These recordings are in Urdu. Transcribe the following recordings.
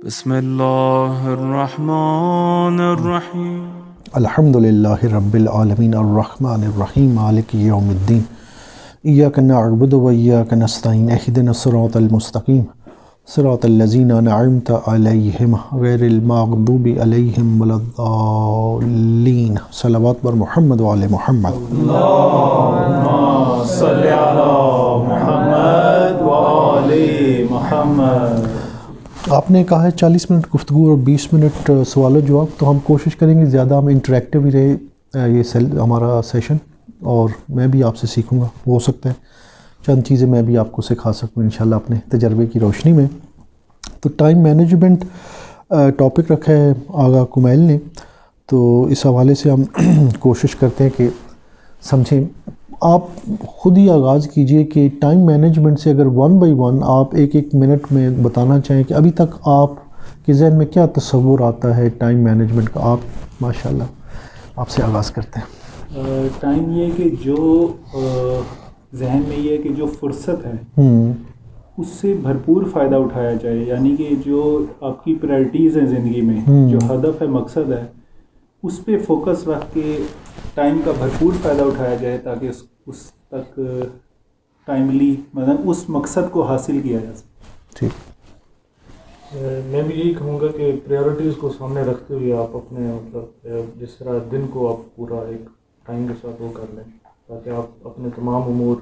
بسم اللہ الرحمن الرحیم الحمدللہ رب العالمین الرحمن الرحیم مالک یوم الدین ایاک نعبد و ایاک نستعین اہدنا الصراط المستقیم صراط الذین انعمت علیہم غیر المغضوب علیہم ولا الضالین صلوات بر محمد و آل محمد اللہم صلی علی محمد و آل محمد۔ آپ نے کہا ہے 40 منٹ گفتگو اور 20 منٹ سوال و جواب، تو ہم کوشش کریں گے زیادہ ہم انٹریکٹیو ہی رہے یہ ہمارا سیشن، اور میں بھی آپ سے سیکھوں گا، ہو سکتا ہے چند چیزیں میں بھی آپ کو سکھا سکوں انشاءاللہ اپنے تجربے کی روشنی میں۔ تو ٹائم مینجمنٹ ٹاپک رکھا ہے آغا کمیل نے، تو اس حوالے سے ہم کوشش کرتے ہیں کہ سمجھیں۔ آپ خود ہی آغاز کیجئے کہ ٹائم مینجمنٹ سے اگر ون بائی ون آپ ایک منٹ میں بتانا چاہیں کہ ابھی تک آپ کے ذہن میں کیا تصور آتا ہے ٹائم مینجمنٹ کا، آپ ماشاءاللہ آپ سے آغاز کرتے ہیں۔ ٹائم یہ کہ جو ذہن میں یہ ہے کہ جو فرصت ہے اس سے بھرپور فائدہ اٹھایا جائے، یعنی کہ جو آپ کی پرائرٹیز ہیں زندگی میں، جو ہدف ہے، مقصد ہے، اس پہ فوکس رکھ کے ٹائم کا بھرپور فائدہ اٹھایا جائے تاکہ اس تک ٹائملی مطلب اس مقصد کو حاصل کیا جا سکے۔ ٹھیک، میں بھی یہی کہوں گا کہ پریورٹیز کو سامنے رکھتے ہوئے آپ اپنے جس طرح دن کو آپ پورا ایک ٹائم کے ساتھ وہ کر لیں تاکہ آپ اپنے تمام امور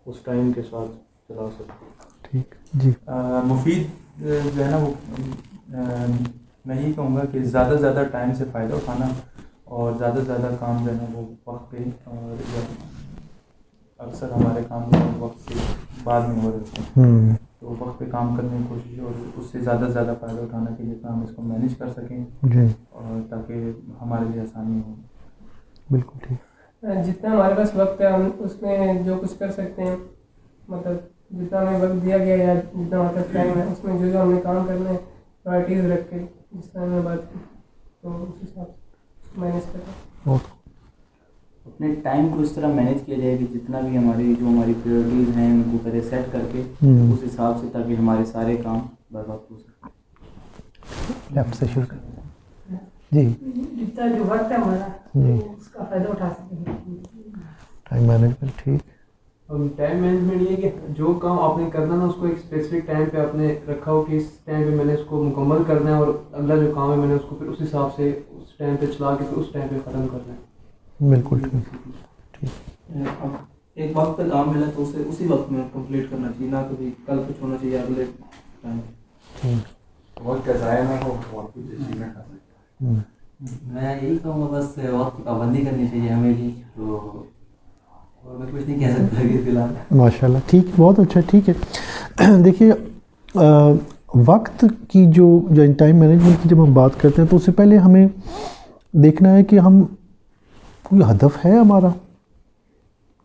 اس ٹائم کے ساتھ چلا سکیں۔ ٹھیک جی۔ مفید جو ہے نا وہ میں یہی کہوں گا کہ زیادہ سے زیادہ ٹائم سے فائدہ اٹھانا، اور زیادہ سے زیادہ کام جو ہے نا وہ وقت پہ، اور اکثر ہمارے کام جو ہے وقت سے بعد میں ہو رہے ہیں، تو وقت پہ کام کرنے کی کوشش، اور اس سے زیادہ سے زیادہ فائدہ اٹھانا کہ جتنا ہم اس کو مینیج کر سکیں جی اور تاکہ ہمارے لیے آسانی ہو۔ بالکل ٹھیک۔ جتنا ہمارے پاس وقت ہے ہم اس میں جو کچھ کر سکتے ہیں، مطلب جتنا ہمیں وقت دیا گیا یا جتنا ہمارے پاس ٹائم ہے اس میں جو ہم نے کام کرنا ہے پرائرٹیز رکھ کے، جس طرح ہم نے بات کی، تو اس حساب سے مینیج کریں۔ اپنے ٹائم کو اس طرح مینیج کیا جائے کہ جتنا بھی ہماری پریورٹیز ہیں ان کو پہلے سیٹ کر کے اس حساب سے، تاکہ ہمارے سارے کام بر وقت ہو سکیں۔ لیفٹ سے شروع کریں جی۔ جتنا جو وقت ہے ہمارا جی، اس کا فائدہ اٹھا سکیں۔ ٹائم مینجمنٹ ٹھیک۔ ٹائم مینجمنٹ یہ کہ جو کام آپ نے کرنا نا اس کو ایک اسپیسیفک ٹائم پہ آپ نے رکھا ہو کہ اس ٹائم پہ میں نے اس کو مکمل کرنا ہے، اور اگلا جو کام ہے میں نے اس کو پھر اس حساب سے اس ٹائم پہ چلا کے پھر اس ٹائم پہ ختم کرنا ہے۔ بالکل ٹھیک۔ اب ایک وقت پہ کام ملا تو اسے اسی وقت میں کمپلیٹ کرنا چاہیے، نہ کبھی کل کچھ ہونا چاہیے اگلے ٹائم۔ وقت کا ضائع نہ ہو، وقت کی اچیومنٹ حاصل کریں۔ میں یہی کہوں گا بس وقت کی پابندی کرنی چاہیے ہمیں بھی، تو اور میں کچھ نہیں کہہ سکتا ابھی فی الحال۔ ماشاء اللہ، ٹھیک، بہت اچھا، ٹھیک ہے۔ دیکھیے وقت کی جو ٹائم مینجمنٹ کی جب ہم بات کرتے ہیں تو اس سے پہلے ہمیں دیکھنا ہے کہ ہم کوئی ہدف ہے ہمارا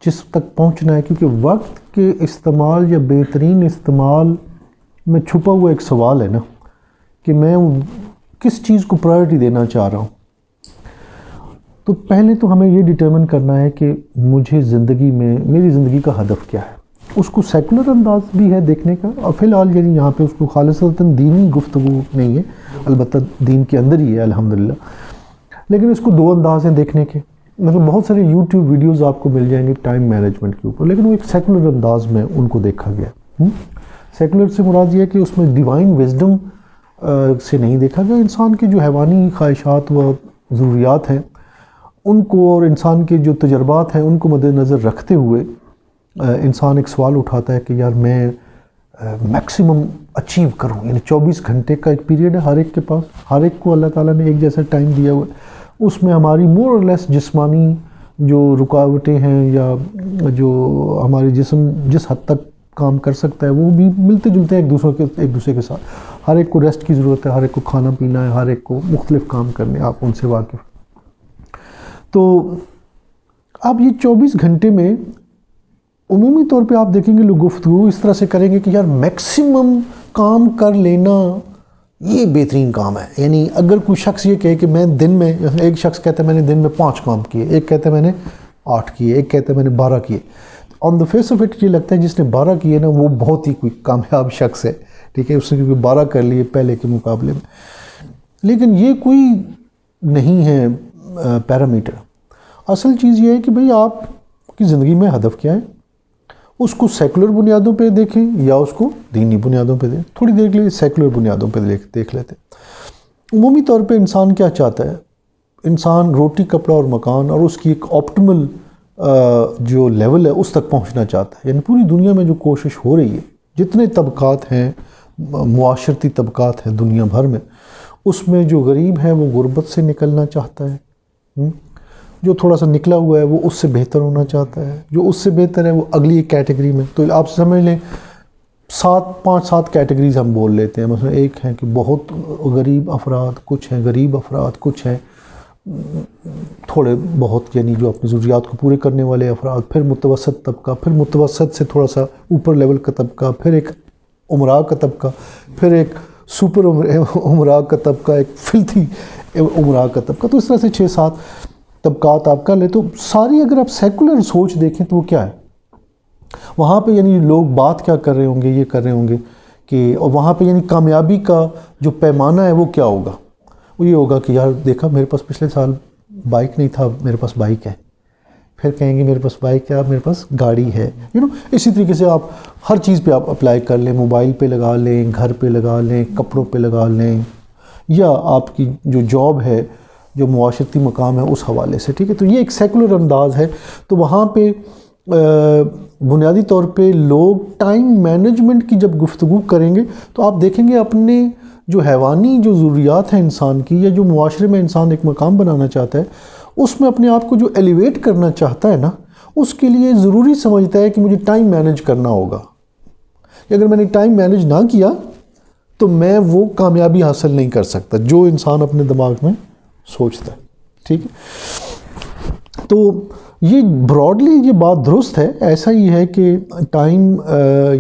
جس تک پہنچنا ہے، کیونکہ وقت کے استعمال یا بہترین استعمال میں چھپا ہوا ایک سوال ہے نا کہ میں کس چیز کو پرائرٹی دینا چاہ رہا ہوں۔ تو پہلے تو ہمیں یہ ڈٹرمن کرنا ہے کہ مجھے زندگی میں میری زندگی کا ہدف کیا ہے۔ اس کو سیکولر انداز بھی ہے دیکھنے کا، اور فی الحال یعنی یہاں پہ اس کو خالصتاً دینی گفتگو نہیں ہے، البتہ دین کے اندر ہی ہے الحمدللہ، لیکن اس کو دو انداز ہیں دیکھنے کے۔ مطلب بہت سارے یوٹیوب ویڈیوز آپ کو مل جائیں گے ٹائم مینجمنٹ کے اوپر، لیکن وہ ایک سیکولر انداز میں ان کو دیکھا گیا۔ سیکولر سے مراد یہ ہے کہ اس میں ڈیوائن وزڈم سے نہیں دیکھا گیا، انسان کے جو حیوانی خواہشات و ضروریات ہیں ان کو، اور انسان کے جو تجربات ہیں ان کو مد نظر رکھتے ہوئے انسان ایک سوال اٹھاتا ہے کہ یار میں میکسیمم اچیو کروں، یعنی 24 گھنٹے کا ایک پیریڈ ہے ہر ایک کے پاس، ہر ایک کو اللہ تعالیٰ نے ایک جیسا ٹائم دیا ہوا ہے، اس میں ہماری مور اور لیس جسمانی جو رکاوٹیں ہیں یا جو ہماری جسم جس حد تک کام کر سکتا ہے وہ بھی ملتے جلتے ہیں ایک دوسرے کے ساتھ۔ ہر ایک کو ریسٹ کی ضرورت ہے، ہر ایک کو کھانا پینا ہے، ہر ایک کو مختلف کام کرنے، آپ ان سے واقف۔ تو اب یہ 24 گھنٹے میں عمومی طور پہ آپ دیکھیں گے لوگ گفتگو اس طرح سے کریں گے کہ یار میکسیمم کام کر لینا یہ بہترین کام ہے۔ یعنی اگر کوئی شخص یہ کہے کہ میں دن میں، ایک شخص کہتا ہے میں نے دن میں 5 کام کیے، ایک کہتا ہے میں نے 8 کیے، ایک کہتا ہے میں نے 12 کیے، آن دا فیس آف اٹ یہ لگتا ہے جس نے 12 کیے نا وہ بہت ہی کوئی کامیاب شخص ہے، ٹھیک ہے، اس نے کیونکہ 12 کر لیے پہلے کے مقابلے میں. لیکن یہ کوئی نہیں ہے پیرامیٹر. اصل چیز یہ ہے کہ بھئی آپ کی زندگی میں ہدف کیا ہے، اس کو سیکولر بنیادوں پہ دیکھیں یا اس کو دینی بنیادوں پہ دیں. تھوڑی دیر کے لیے سیکولر بنیادوں پہ دیکھ لیتے ہیں. عمومی طور پہ انسان کیا چاہتا ہے؟ انسان روٹی کپڑا اور مکان اور اس کی ایک آپٹیمل جو لیول ہے اس تک پہنچنا چاہتا ہے. یعنی پوری دنیا میں جو کوشش ہو رہی ہے، جتنے طبقات ہیں، معاشرتی طبقات ہیں دنیا بھر میں، اس میں جو غریب ہے وہ غربت سے نکلنا چاہتا ہے، جو تھوڑا سا نکلا ہوا ہے وہ اس سے بہتر ہونا چاہتا ہے، جو اس سے بہتر ہے وہ اگلی ایک کیٹیگری میں. تو آپ سمجھ لیں 5-7 کیٹیگریز ہم بول لیتے ہیں. مثلا ایک ہے کہ بہت غریب افراد، کچھ ہیں غریب افراد، کچھ ہیں تھوڑے بہت یعنی جو اپنی ضروریات کو پورے کرنے والے افراد، پھر متوسط طبقہ، پھر متوسط سے تھوڑا سا اوپر لیول کا طبقہ، پھر ایک امراء کا طبقہ، پھر ایک سپر امراء کا طبقہ، ایک فلتھی امراء کا طبقہ. تو اس طرح سے 6-7 طبقات آپ کر لیں. تو ساری اگر آپ سیکولر سوچ دیکھیں تو وہ کیا ہے وہاں پہ، یعنی لوگ بات کیا کر رہے ہوں گے، یہ کر رہے ہوں گے کہ، اور وہاں پہ یعنی کامیابی کا جو پیمانہ ہے وہ کیا ہوگا؟ وہ یہ ہوگا کہ یار دیکھا میرے پاس پچھلے سال بائک نہیں تھا، میرے پاس بائک ہے. پھر کہیں گے میرے پاس بائک ہے، میرے پاس گاڑی ہے. اسی طریقے سے آپ ہر چیز پہ آپ اپلائی کر لیں. موبائل پہ لگا لیں، گھر پہ لگا لیں، کپڑوں پہ لگا لیں، یا آپ کی جو جاب ہے، جو معاشرتی مقام ہے اس حوالے سے. ٹھیک ہے، تو یہ ایک سیکولر انداز ہے. تو وہاں پہ بنیادی طور پہ لوگ ٹائم مینجمنٹ کی جب گفتگو کریں گے تو آپ دیکھیں گے اپنے جو حیوانی جو ضروریات ہیں انسان کی، یا جو معاشرے میں انسان ایک مقام بنانا چاہتا ہے، اس میں اپنے آپ کو جو ایلیویٹ کرنا چاہتا ہے نا، اس کے لیے ضروری سمجھتا ہے کہ مجھے ٹائم مینج کرنا ہوگا. کہ اگر میں نے ٹائم مینج نہ کیا تو میں وہ کامیابی حاصل نہیں کر سکتا جو انسان اپنے دماغ میں سوچتا ہے. ٹھیک ہے، تو یہ براڈلی یہ بات درست ہے. ایسا ہی ہے کہ ٹائم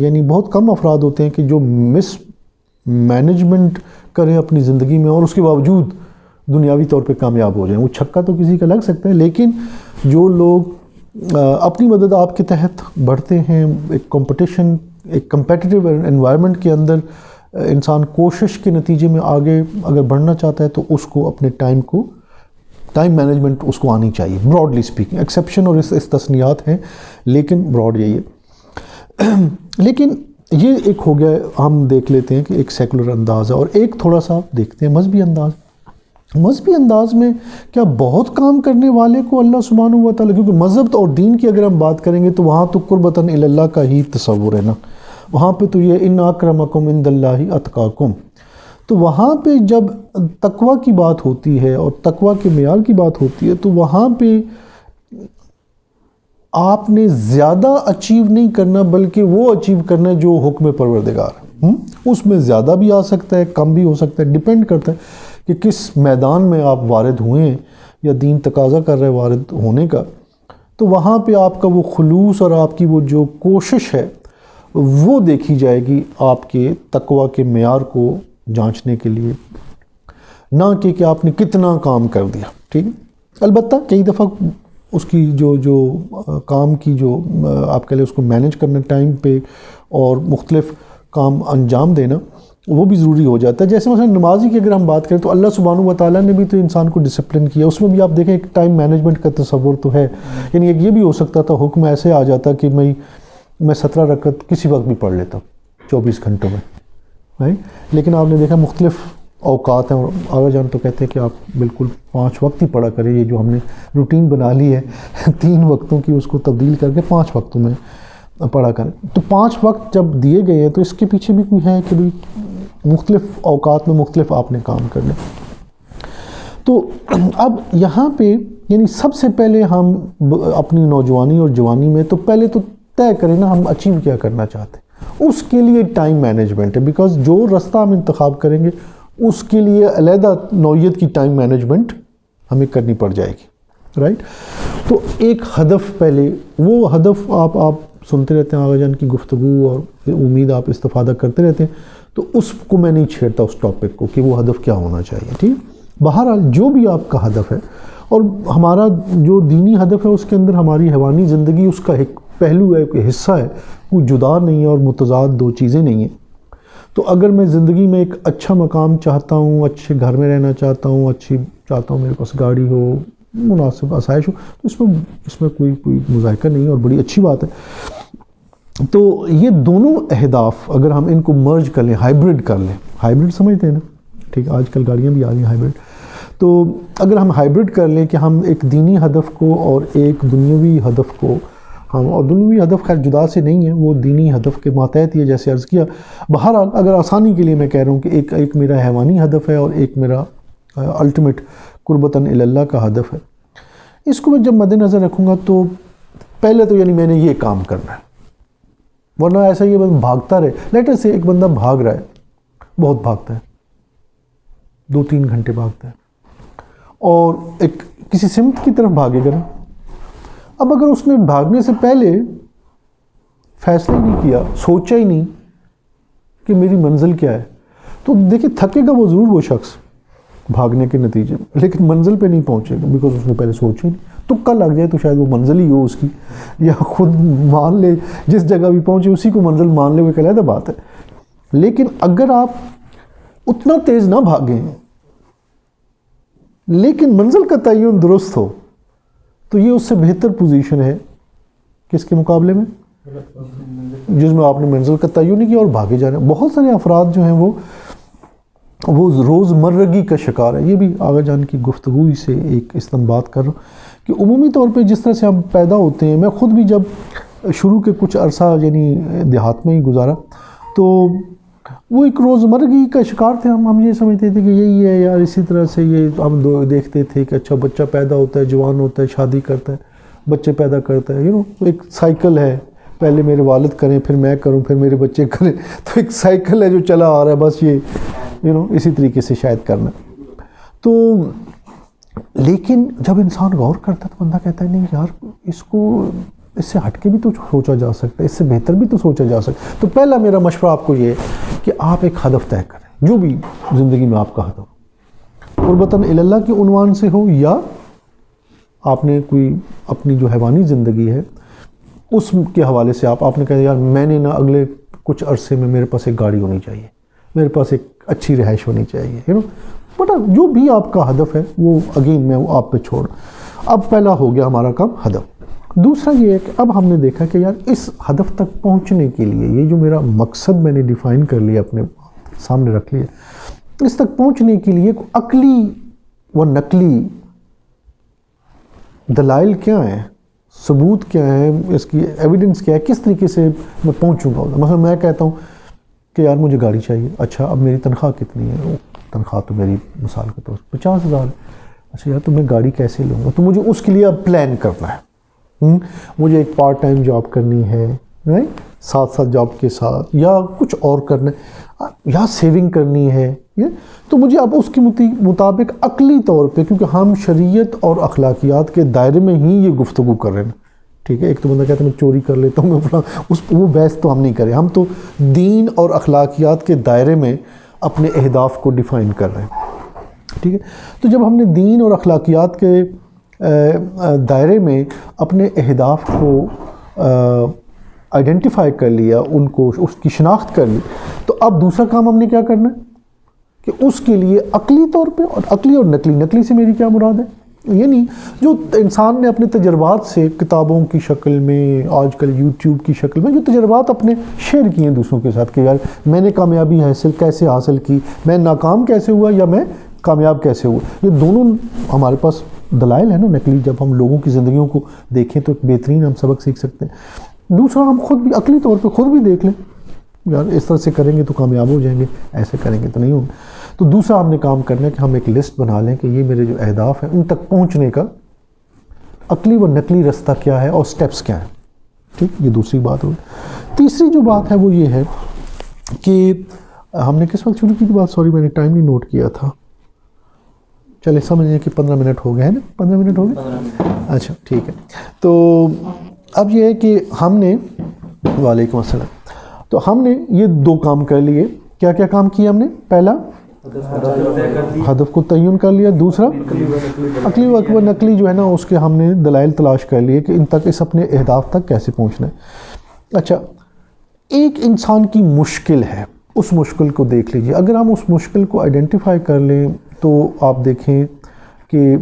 یعنی بہت کم افراد ہوتے ہیں کہ جو مس مینجمنٹ کریں اپنی زندگی میں اور اس کے باوجود دنیاوی طور پہ کامیاب ہو جائیں. وہ چھکا تو کسی کا لگ سکتا ہے، لیکن جو لوگ اپنی مدد آپ کے تحت بڑھتے ہیں، ایک کمپٹیشن، ایک کمپیٹیٹیو انوائرمنٹ کے اندر انسان کوشش کے نتیجے میں آگے اگر بڑھنا چاہتا ہے تو اس کو اپنے ٹائم مینجمنٹ اس کو آنی چاہیے. براڈلی اسپیکنگ ایکسیپشن اور استثنیات ہیں، لیکن براڈ یہی ہے. لیکن یہ ایک ہو گیا، ہم دیکھ لیتے ہیں کہ ایک سیکولر انداز ہے. اور ایک تھوڑا سا دیکھتے ہیں مذہبی انداز. مذہبی انداز میں کیا بہت کام کرنے والے کو اللہ سبحانہ و تعالیٰ، کیونکہ مذہب اور دین کی اگر ہم بات کریں گے تو وہاں تو قربتاً الی اللہ کا ہی تصور ہے نا. وہاں پہ تو یہ ان اکرمکم عند اللہ اتقاکم. تو وہاں پہ جب تقویٰ کی بات ہوتی ہے اور تقویٰ کے معیار کی بات ہوتی ہے تو وہاں پہ آپ نے زیادہ اچیو نہیں کرنا بلکہ وہ اچیو کرنا ہے جو حکم پروردگار ہے. اس میں زیادہ بھی آ سکتا ہے، کم بھی ہو سکتا ہے، ڈیپینڈ کرتا ہے کہ کس میدان میں آپ وارد ہوئے ہیں یا دین تقاضا کر رہے وارد ہونے کا. تو وہاں پہ آپ کا وہ خلوص اور آپ کی وہ جو کوشش ہے وہ دیکھی جائے گی آپ کے تقویٰ کے معیار کو جانچنے کے لیے، نہ کہ آپ نے کتنا کام کر دیا. ٹھیک ہے، البتہ کئی دفعہ اس کی جو کام کی جو آپ کہہ لیں اس کو مینیج کرنا ٹائم پہ اور مختلف کام انجام دینا وہ بھی ضروری ہو جاتا ہے. جیسے مثلا نمازی کی اگر ہم بات کریں تو اللہ سبحانہ و تعالیٰ نے بھی تو انسان کو ڈسپلن کیا. اس میں بھی آپ دیکھیں ایک ٹائم مینجمنٹ کا تصور تو ہے. یعنی ایک یہ بھی ہو سکتا تھا حکم ایسے آ جاتا کہ میں 17 رکعت کسی وقت بھی پڑھ لیتا 24 گھنٹوں میں، لیکن آپ نے دیکھا مختلف اوقات ہیں. اور آغا جان تو کہتے ہیں کہ آپ بالکل 5 وقت ہی پڑھا کریں. یہ جو ہم نے روٹین بنا لی ہے 3 وقتوں کی، اس کو تبدیل کر کے 5 وقتوں میں پڑھا کریں. تو 5 وقت جب دیے گئے ہیں تو اس کے پیچھے بھی کوئی ہے کہ بھی مختلف اوقات میں مختلف آپ نے کام کرنے. تو اب یہاں پہ یعنی سب سے پہلے ہم اپنی نوجوانی اور جوانی میں تو پہلے تو طے کریں نا ہم اچیو کیا کرنا چاہتے ہیں. اس کے لیے ٹائم مینجمنٹ ہے، بیکاز جو رستہ ہم انتخاب کریں گے اس کے لیے علیحدہ نوعیت کی ٹائم مینجمنٹ ہمیں کرنی پڑ جائے گی. رائٹ، تو ایک ہدف پہلے، وہ ہدف آپ سنتے رہتے ہیں آغا جان کی گفتگو اور امید آپ استفادہ کرتے رہتے ہیں، تو اس کو میں نہیں چھیڑتا اس ٹاپک کو کہ وہ ہدف کیا ہونا چاہیے. ٹھیک، بہرحال جو بھی آپ کا ہدف ہے اور ہمارا جو دینی ہدف ہے اس کے اندر ہماری حیوانی زندگی اس کا ایک پہلو ہے، ایک حصہ ہے، کوئی جدا نہیں ہے اور متضاد 2 چیزیں نہیں ہیں. تو اگر میں زندگی میں ایک اچھا مقام چاہتا ہوں، اچھے گھر میں رہنا چاہتا ہوں، چاہتا ہوں میرے پاس گاڑی ہو، مناسب آسائش ہو، تو اس میں کوئی مذائقہ نہیں ہے اور بڑی اچھی بات ہے۔ تو یہ دونوں اہداف اگر ہم ان کو مرج کر لیں، ہائیبرڈ کر لیں، ہائیبرڈ سمجھتے ہیں نا، ٹھیک، آج کل گاڑیاں بھی آ رہی ہیں ہائیبرڈ، تو اگر ہم ہائیبرڈ کر لیں کہ ہم ایک دینی ہدف کو اور ایک دنیاوی ہدف کو ہم، اور دنیاوی ہدف خیر جدا سے نہیں ہے، وہ دینی ہدف کے ماتحت ہی ہے جیسے عرض کیا۔ بہرحال اگر آسانی کے لیے میں کہہ رہا ہوں کہ ایک میرا حیوانی ہدف ہے اور ایک میرا الٹیمیٹ قربتاً اللہ کا ہدف ہے، اس کو میں جب مد نظر رکھوں گا تو پہلے تو یعنی میں نے یہ کام کرنا ہے، ورنہ ایسا یہ بس بھاگتا رہے۔ لیٹر سے ایک بندہ بھاگ رہا ہے، بہت بھاگتا ہے، 2-3 گھنٹے بھاگتا ہے، اور ایک کسی سمت کی طرف بھاگے گا نا۔ اب اگر اس نے بھاگنے سے پہلے فیصلہ ہی نہیں کیا، سوچا ہی نہیں کہ میری منزل کیا ہے، تو دیکھیں تھکے گا وہ ضرور وہ شخص بھاگنے کے نتیجے میں، لیکن منزل پہ نہیں پہنچے گا، بیکاز اس نے پہلے سوچا ہی نہیں۔ تکا لگ جائے تو شاید وہ منزل ہی ہو اس کی، یا خود مان لے جس جگہ بھی پہنچے اسی کو منزل مان لے، وہ ایک علیحدہ بات ہے۔ لیکن اگر آپ اتنا تیز نہ بھاگیں لیکن منزل کا تعین درست ہو، تو یہ اس سے بہتر پوزیشن ہے کس کے مقابلے میں، جس میں آپ نے منزل کا تعین نہیں کیا اور بھاگے جا رہے ہیں۔ بہت سارے افراد جو ہیں وہ روز مرگی کا شکار ہے۔ یہ بھی آگے جان کی گفتگو ہی سے ایک استنباط کر رہا ہوں کہ عمومی طور پہ جس طرح سے ہم پیدا ہوتے ہیں، میں خود بھی جب شروع کے کچھ عرصہ یعنی دیہات میں ہی گزارا، تو وہ ایک روز مرگی کا شکار تھے۔ ہم یہ سمجھتے تھے کہ یہی ہے یار، اسی طرح سے یہ ہم دیکھتے تھے کہ اچھا بچہ پیدا ہوتا ہے، جوان ہوتا ہے، شادی کرتا ہے، بچے پیدا کرتا ہے، ایک سائیکل ہے، پہلے میرے والد کریں، پھر میں کروں، پھر میرے بچے کریں، تو ایک سائیکل ہے جو چلا آ رہا ہے، بس یہ اسی طریقے سے شاید کرنا۔ تو لیکن جب انسان غور کرتا ہے تو بندہ کہتا ہے نہیں یار، اس سے ہٹ کے بھی تو سوچا جا سکتا ہے، اس سے بہتر بھی تو سوچا جا سکتا ہے۔ تو پہلا میرا مشورہ آپ کو یہ ہے کہ آپ ایک ہدف طے کریں، جو بھی زندگی میں آپ کا ہدف قربتاً اللہ کے عنوان سے ہو، یا آپ نے کوئی اپنی جو حیوانی زندگی ہے اس کے حوالے سے آپ نے کہا یار میں نے نا اگلے کچھ عرصے میں میرے پاس ایک گاڑی ہونی چاہیے، میرے پاس ایک اچھی رہائش ہونی چاہیے، بٹ جو بھی آپ کا ہدف ہے وہ اگین میں وہ آپ پہ چھوڑ۔ اب پہلا ہو گیا ہمارا کام ہدف۔ دوسرا یہ ہے کہ اب ہم نے دیکھا کہ یار اس ہدف تک پہنچنے کے لیے یہ جو میرا مقصد میں نے ڈیفائن کر لیا، اپنے سامنے رکھ لیا، اس تک پہنچنے کے لیے عقلی و نقلی دلائل کیا ہیں، ثبوت کیا ہے، اس کی ایویڈنس کیا ہے، کس طریقے سے میں پہنچوں گا۔ مثلا میں کہتا ہوں کہ یار مجھے گاڑی چاہیے، اچھا اب میری تنخواہ کتنی ہے؟ تنخواہ تو میری مثال کے طور پر 50,000 ہے، اچھا یار تو میں گاڑی کیسے لوں گا؟ تو مجھے اس کے لیے اب پلان کرنا ہے، مجھے ایک پارٹ ٹائم جاب کرنی ہے، ساتھ جاب کے ساتھ، یا کچھ اور کرنا ہے، یا سیونگ کرنی ہے، تو مجھے اب اس کے مطابق عقلی طور پہ، کیونکہ ہم شریعت اور اخلاقیات کے دائرے میں ہی یہ گفتگو کر رہے ہیں، ٹھیک ہے۔ ایک تو بندہ کہتا ہے میں چوری کر لیتا ہوں، وہ بحث تو ہم نہیں کریں، ہم تو دین اور اخلاقیات کے دائرے میں اپنے اہداف کو ڈیفائن کر رہے ہیں، ٹھیک ہے۔ تو جب ہم نے دین اور اخلاقیات کے دائرے میں اپنے اہداف کو آئیڈینٹیفائی کر لیا، ان کو اس کی شناخت کر لی، تو اب دوسرا کام ہم نے کیا کرنا ہے کہ اس کے لیے عقلی طور پہ، اور عقلی اور نقلی سے میری کیا مراد ہے، یعنی جو انسان نے اپنے تجربات سے کتابوں کی شکل میں، آج کل یوٹیوب کی شکل میں جو تجربات اپنے شیئر کیے ہیں دوسروں کے ساتھ کہ یار میں نے کامیابی کیسے حاصل کی، میں ناکام کیسے ہوا یا میں کامیاب کیسے ہوا، یہ دونوں ہمارے پاس دلائل ہیں نا نقلی۔ جب ہم لوگوں کی زندگیوں کو دیکھیں تو بہترین ہم سبق سیکھ سکتے ہیں۔ دوسرا ہم خود بھی عقلی طور پہ خود بھی دیکھ لیں، یار اس طرح سے کریں گے تو کامیاب ہو جائیں گے، ایسے کریں گے تو نہیں ہوں گے۔ تو دوسرا ہم نے کام کرنا ہے کہ ہم ایک لسٹ بنا لیں کہ یہ میرے جو اہداف ہیں ان تک پہنچنے کا عقلی و نقلی رستہ کیا ہے اور سٹیپس کیا ہیں، ٹھیک، یہ دوسری بات ہوگی۔ تیسری جو بات ہے وہ یہ ہے کہ ہم نے کس وقت شروع کی تھی بات، سوری میں نے ٹائم نہیں نوٹ کیا تھا، چلے سمجھیں کہ 15 منٹ ہو گئے ہیں نا، 15 منٹ ہو گئے، اچھا ٹھیک ہے۔ تو اب یہ ہے کہ ہم نے، وعلیکم السلام، تو ہم نے یہ 2 کام کر لیے۔ کیا کیا کام کیا ہم نے؟ پہلا ہدف کو تعین کر لیا، دوسرا عقلی و نقلی جو ہے نا اس کے ہم نے دلائل تلاش کر لیے کہ ان تک، اس اپنے اہداف تک کیسے پہنچنا ہے۔ اچھا، ایک انسان کی مشکل ہے اس مشکل کو دیکھ لیجیے. اگر ہم اس مشکل کو آئیڈینٹیفائی کر لیں تو آپ دیکھیں کہ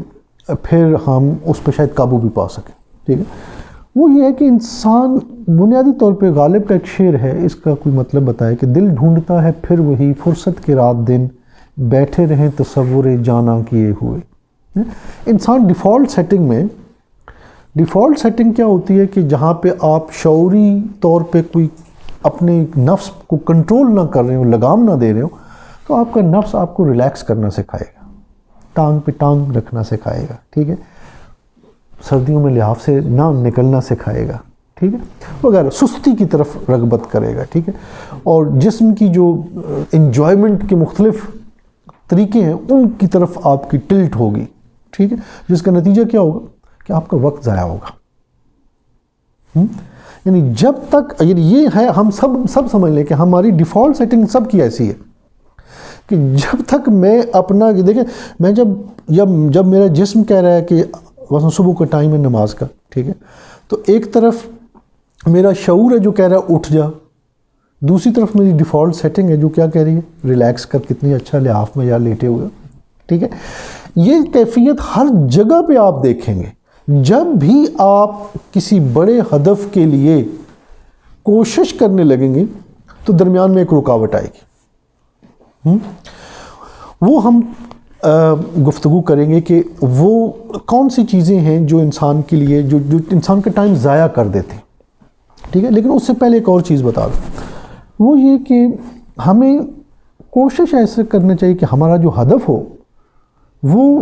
پھر ہم اس پہ شاید قابو بھی پا سکیں. ٹھیک ہے. وہ یہ ہے کہ انسان بنیادی طور پہ غالب کا ایک شعر ہے, اس کا کوئی مطلب بتائے کہ دل ڈھونڈتا ہے پھر وہی فرصت کے رات دن, بیٹھے رہیں تصور جانا کیے ہوئے. انسان ڈیفالٹ سیٹنگ کیا ہوتی ہے کہ جہاں پہ آپ شعوری طور پہ کوئی اپنے نفس کو کنٹرول نہ کر رہے ہو, لگام نہ دے رہے ہو, تو آپ کا نفس آپ کو ریلیکس کرنا سکھائے گا, ٹانگ پہ ٹانگ رکھنا سکھائے گا. ٹھیک ہے. سردیوں میں لحاف سے نہ نکلنا سکھائے گا. ٹھیک ہے. وغیرہ سستی کی طرف رغبت کرے گا. ٹھیک ہے. اور جسم کی جو انجوائمنٹ کے مختلف طریقے ہیں ان کی طرف آپ کی ٹلٹ ہوگی. ٹھیک ہے. جس کا نتیجہ کیا ہوگا کہ آپ کا وقت ضائع ہوگا. یعنی جب تک یہ ہے, ہم سب سمجھ لیں کہ ہماری ڈیفالٹ سیٹنگ سب کی ایسی ہے کہ جب تک میں اپنا, دیکھیں میں جب میرا جسم کہہ رہا ہے کہ مثلا صبح کا ٹائم ہے نماز کا, ٹھیک ہے, تو ایک طرف میرا شعور ہے جو کہہ رہا ہے اٹھ جا, دوسری طرف میری ڈیفالٹ سیٹنگ ہے جو کیا کہہ رہی ہے ریلیکس کر, کتنی اچھا لحاف میں یا لیٹے ہوئے. ٹھیک ہے. یہ کیفیت ہر جگہ پہ آپ دیکھیں گے. جب بھی آپ کسی بڑے ہدف کے لیے کوشش کرنے لگیں گے تو درمیان میں ایک رکاوٹ آئے گی. وہ ہم گفتگو کریں گے کہ وہ کون سی چیزیں ہیں جو انسان کے لیے جو انسان کا ٹائم ضائع کر دیتے ہیں. ٹھیک ہے. لیکن اس سے پہلے ایک اور چیز بتا دوں, وہ یہ کہ ہمیں کوشش ایسے کرنا چاہیے کہ ہمارا جو ہدف ہو وہ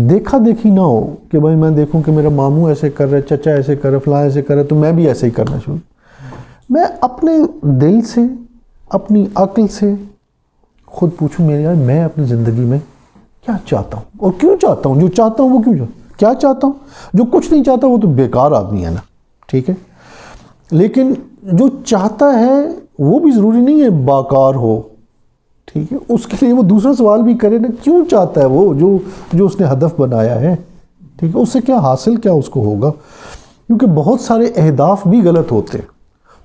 دیکھا دیکھی نہ ہو کہ بھائی میں دیکھوں کہ میرا ماموں ایسے کر رہا ہے, چچا ایسے کر رہا ہے, فلاں ایسے کر رہا ہے, تو میں بھی ایسے ہی کرنا شروع. میں اپنے دل سے, اپنی عقل سے خود پوچھوں میں اپنی زندگی میں کیا چاہتا ہوں اور کیوں چاہتا ہوں. جو چاہتا ہوں وہ کیوں کیا چاہتا ہوں. جو کچھ نہیں چاہتا وہ تو بیکار آدمی ہے نا. ٹھیک ہے. لیکن جو چاہتا ہے وہ بھی ضروری نہیں ہے باکار ہو. ٹھیک ہے. اس کے لیے وہ دوسرا سوال بھی کرے نا, کیوں چاہتا ہے وہ جو اس نے ہدف بنایا ہے. ٹھیک ہے. اس سے کیا حاصل کیا اس کو ہوگا, کیونکہ بہت سارے اہداف بھی غلط ہوتے ہیں,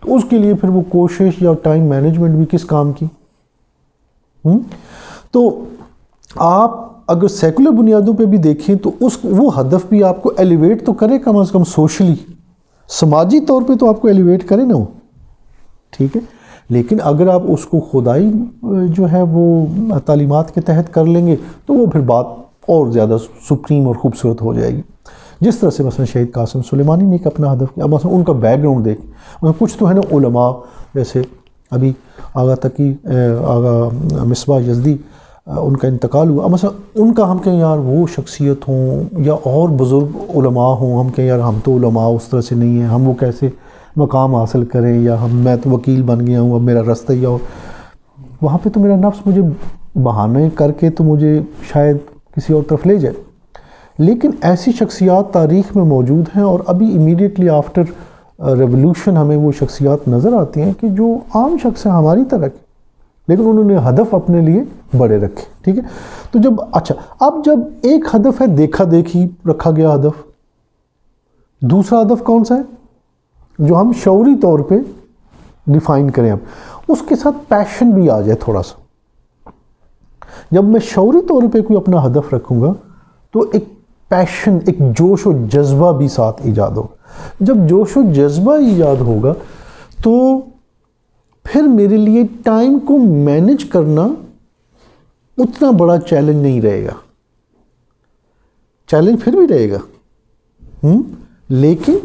تو اس کے لیے پھر وہ کوشش یا ٹائم مینجمنٹ بھی کس کام کی. تو آپ اگر سیکولر بنیادوں پہ بھی دیکھیں تو وہ ہدف بھی آپ کو ایلیویٹ تو کرے, کم از کم سوشلی, سماجی طور پہ تو آپ کو ایلیویٹ کرے نا وہ. ٹھیک ہے. لیکن اگر آپ اس کو خدائی جو ہے وہ تعلیمات کے تحت کر لیں گے تو وہ پھر بات اور زیادہ سپریم اور خوبصورت ہو جائے گی. جس طرح سے مثلا شہید قاسم سلیمانی نے ایک اپنا ہدف کیا. اب مثلا ان کا بیک گراؤنڈ دیکھ, کچھ تو ہے نا علماء, جیسے ابھی آغا تقی, آغا مصباح یزدی, ان کا انتقال ہوا. مثلا ان کا ہم کہیں یار وہ شخصیت ہوں یا اور بزرگ علماء ہوں, ہم کہیں یار ہم تو علماء اس طرح سے نہیں ہیں, ہم وہ کیسے مقام حاصل کریں, یا میں تو وکیل بن گیا ہوں اب میرا رستہ ہی. اور وہاں پہ تو میرا نفس مجھے بہانے کر کے تو مجھے شاید کسی اور طرف لے جائے. لیکن ایسی شخصیات تاریخ میں موجود ہیں, اور ابھی امیڈیٹلی آفٹر ریولوشن ہمیں وہ شخصیات نظر آتی ہیں کہ جو عام شخص ہیں ہماری طرح کے, لیکن انہوں نے ہدف اپنے لیے بڑے رکھے. ٹھیک ہے. تو اب جب ایک ہدف ہے دیکھا دیکھی رکھا گیا ہدف, دوسرا ہدف کون سا ہے جو ہم شعوری طور پہ ڈیفائن کریں, اب اس کے ساتھ پیشن بھی آ جائے تھوڑا سا. جب میں شعوری طور پہ کوئی اپنا ہدف رکھوں گا تو ایک پیشن, ایک جوش و جذبہ بھی ساتھ ایجاد ہوگا. جب جوش و جذبہ ایجاد ہوگا تو پھر میرے لیے ٹائم کو مینج کرنا اتنا بڑا چیلنج نہیں رہے گا. چیلنج پھر بھی رہے گا, لیکن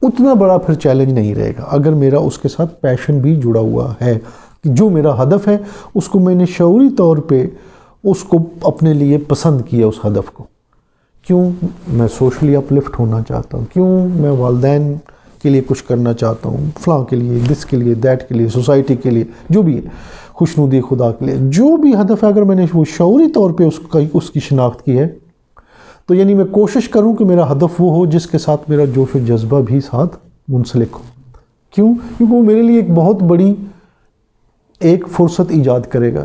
اتنا بڑا پھر چیلنج نہیں رہے گا اگر میرا اس کے ساتھ پیشن بھی جڑا ہوا ہے کہ جو میرا ہدف ہے اس کو میں نے شعوری طور پہ اس کو اپنے لیے پسند کیا. اس ہدف کو کیوں میں سوشلی اپ لفٹ ہونا چاہتا ہوں, کیوں میں والدین کے لیے کچھ کرنا چاہتا ہوں, فلاں کے لیے, دس کے لیے, دیٹ کے لیے, سوسائٹی کے لیے, جو بھی ہے, خوشنودی خدا کے لیے, جو بھی ہدف ہے اگر میں نے وہ شعوری طور پہ اس کی شناخت کی ہے تو یعنی میں کوشش کروں کہ میرا ہدف وہ ہو جس کے ساتھ میرا جوش و جذبہ بھی ساتھ منسلک ہو. کیوں؟ کیونکہ وہ میرے لیے ایک بہت بڑی ایک فرصت ایجاد کرے گا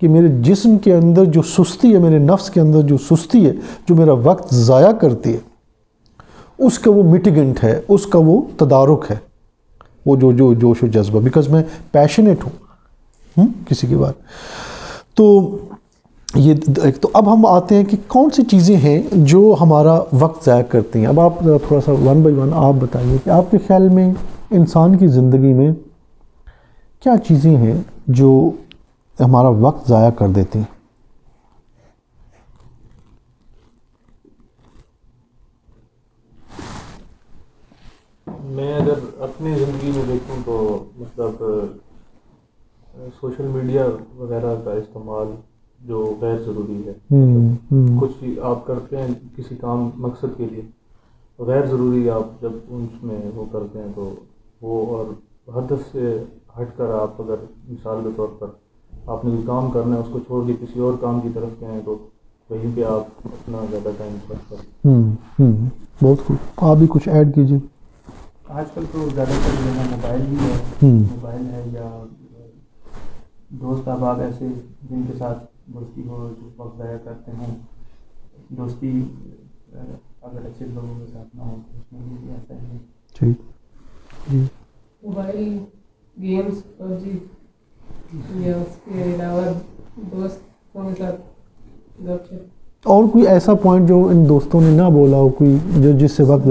کہ میرے جسم کے اندر جو سستی ہے, میرے نفس کے اندر جو سستی ہے, جو میرا وقت ضائع کرتی ہے, اس کا وہ میٹیگنٹ ہے, اس کا وہ تدارک ہے, وہ جو جوش و جذبہ, بیکاز میں پیشنیٹ ہوں. کسی کے بارے. تو یہ ایک. تو اب ہم آتے ہیں کہ کون سی چیزیں ہیں جو ہمارا وقت ضائع کرتی ہیں. اب آپ تھوڑا سا ون بائی ون آپ بتائیے کہ آپ کے خیال میں انسان کی زندگی میں کیا چیزیں ہیں جو ہمارا وقت ضائع کر دیتی ہیں. میں اگر اپنی زندگی میں دیکھوں تو مطلب سوشل میڈیا وغیرہ کا استعمال جو غیر ضروری ہے. کچھ آپ کرتے ہیں کسی کام مقصد کے لیے، غیر ضروری آپ جب اس میں وہ کرتے ہیں تو وہ، اور ہدف سے ہٹ کر آپ اگر مثال کے طور پر آپ نے کوئی کام کرنا ہے اس کو چھوڑ کے کسی اور کام کی طرف گئے ہیں تو وہیں پہ آپ اپنا زیادہ ٹائم خرچ کریں. بہت خوب. آپ بھی کچھ ایڈ کیجیے. آج کل تو زیادہ تر جو ہے موبائل ہی ہے، موبائل ہے یا دوست احباب ایسے جن کے ساتھ دوستی ہو جو وقت ضائع کرتے ہیں. دوستی اگر اچھے لوگوں کے ساتھ نہ ہو تو اس میں بھی ایسا ہی ہے. جی موبائل گیمس پبجی یا اس کے علاوہ دوستوں کے ساتھ گپ شپ. اور کوئی ایسا پوائنٹ جو ان دوستوں نے نہ بولا ہو، کوئی جو جس سے وقت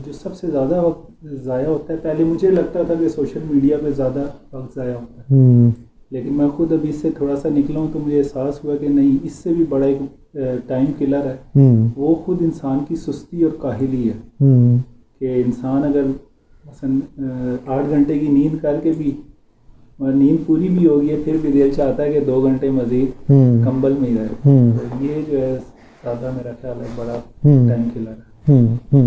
جو سب سے زیادہ وقت ضائع ہوتا ہے، پہلے مجھے لگتا تھا کہ سوشل میڈیا پہ زیادہ وقت ضائع ہوتا ہے، لیکن میں خود ابھی اس سے تھوڑا سا نکلا ہوں تو مجھے احساس ہوا کہ نہیں، اس سے بھی بڑا ایک ٹائم کلر ہے. وہ خود انسان کی سستی اور کاہلی ہے کہ انسان اگر مثلا 8 گھنٹے کی نیند کر کے بھی نیند پوری بھی ہوگی ہے پھر بھی دل چاہتا ہے کہ 2 گھنٹے مزید کمبل میں ہی رہے. تو یہ جو ہے زیادہ میرا خیال ہے بڑا ٹائم کلر ہے.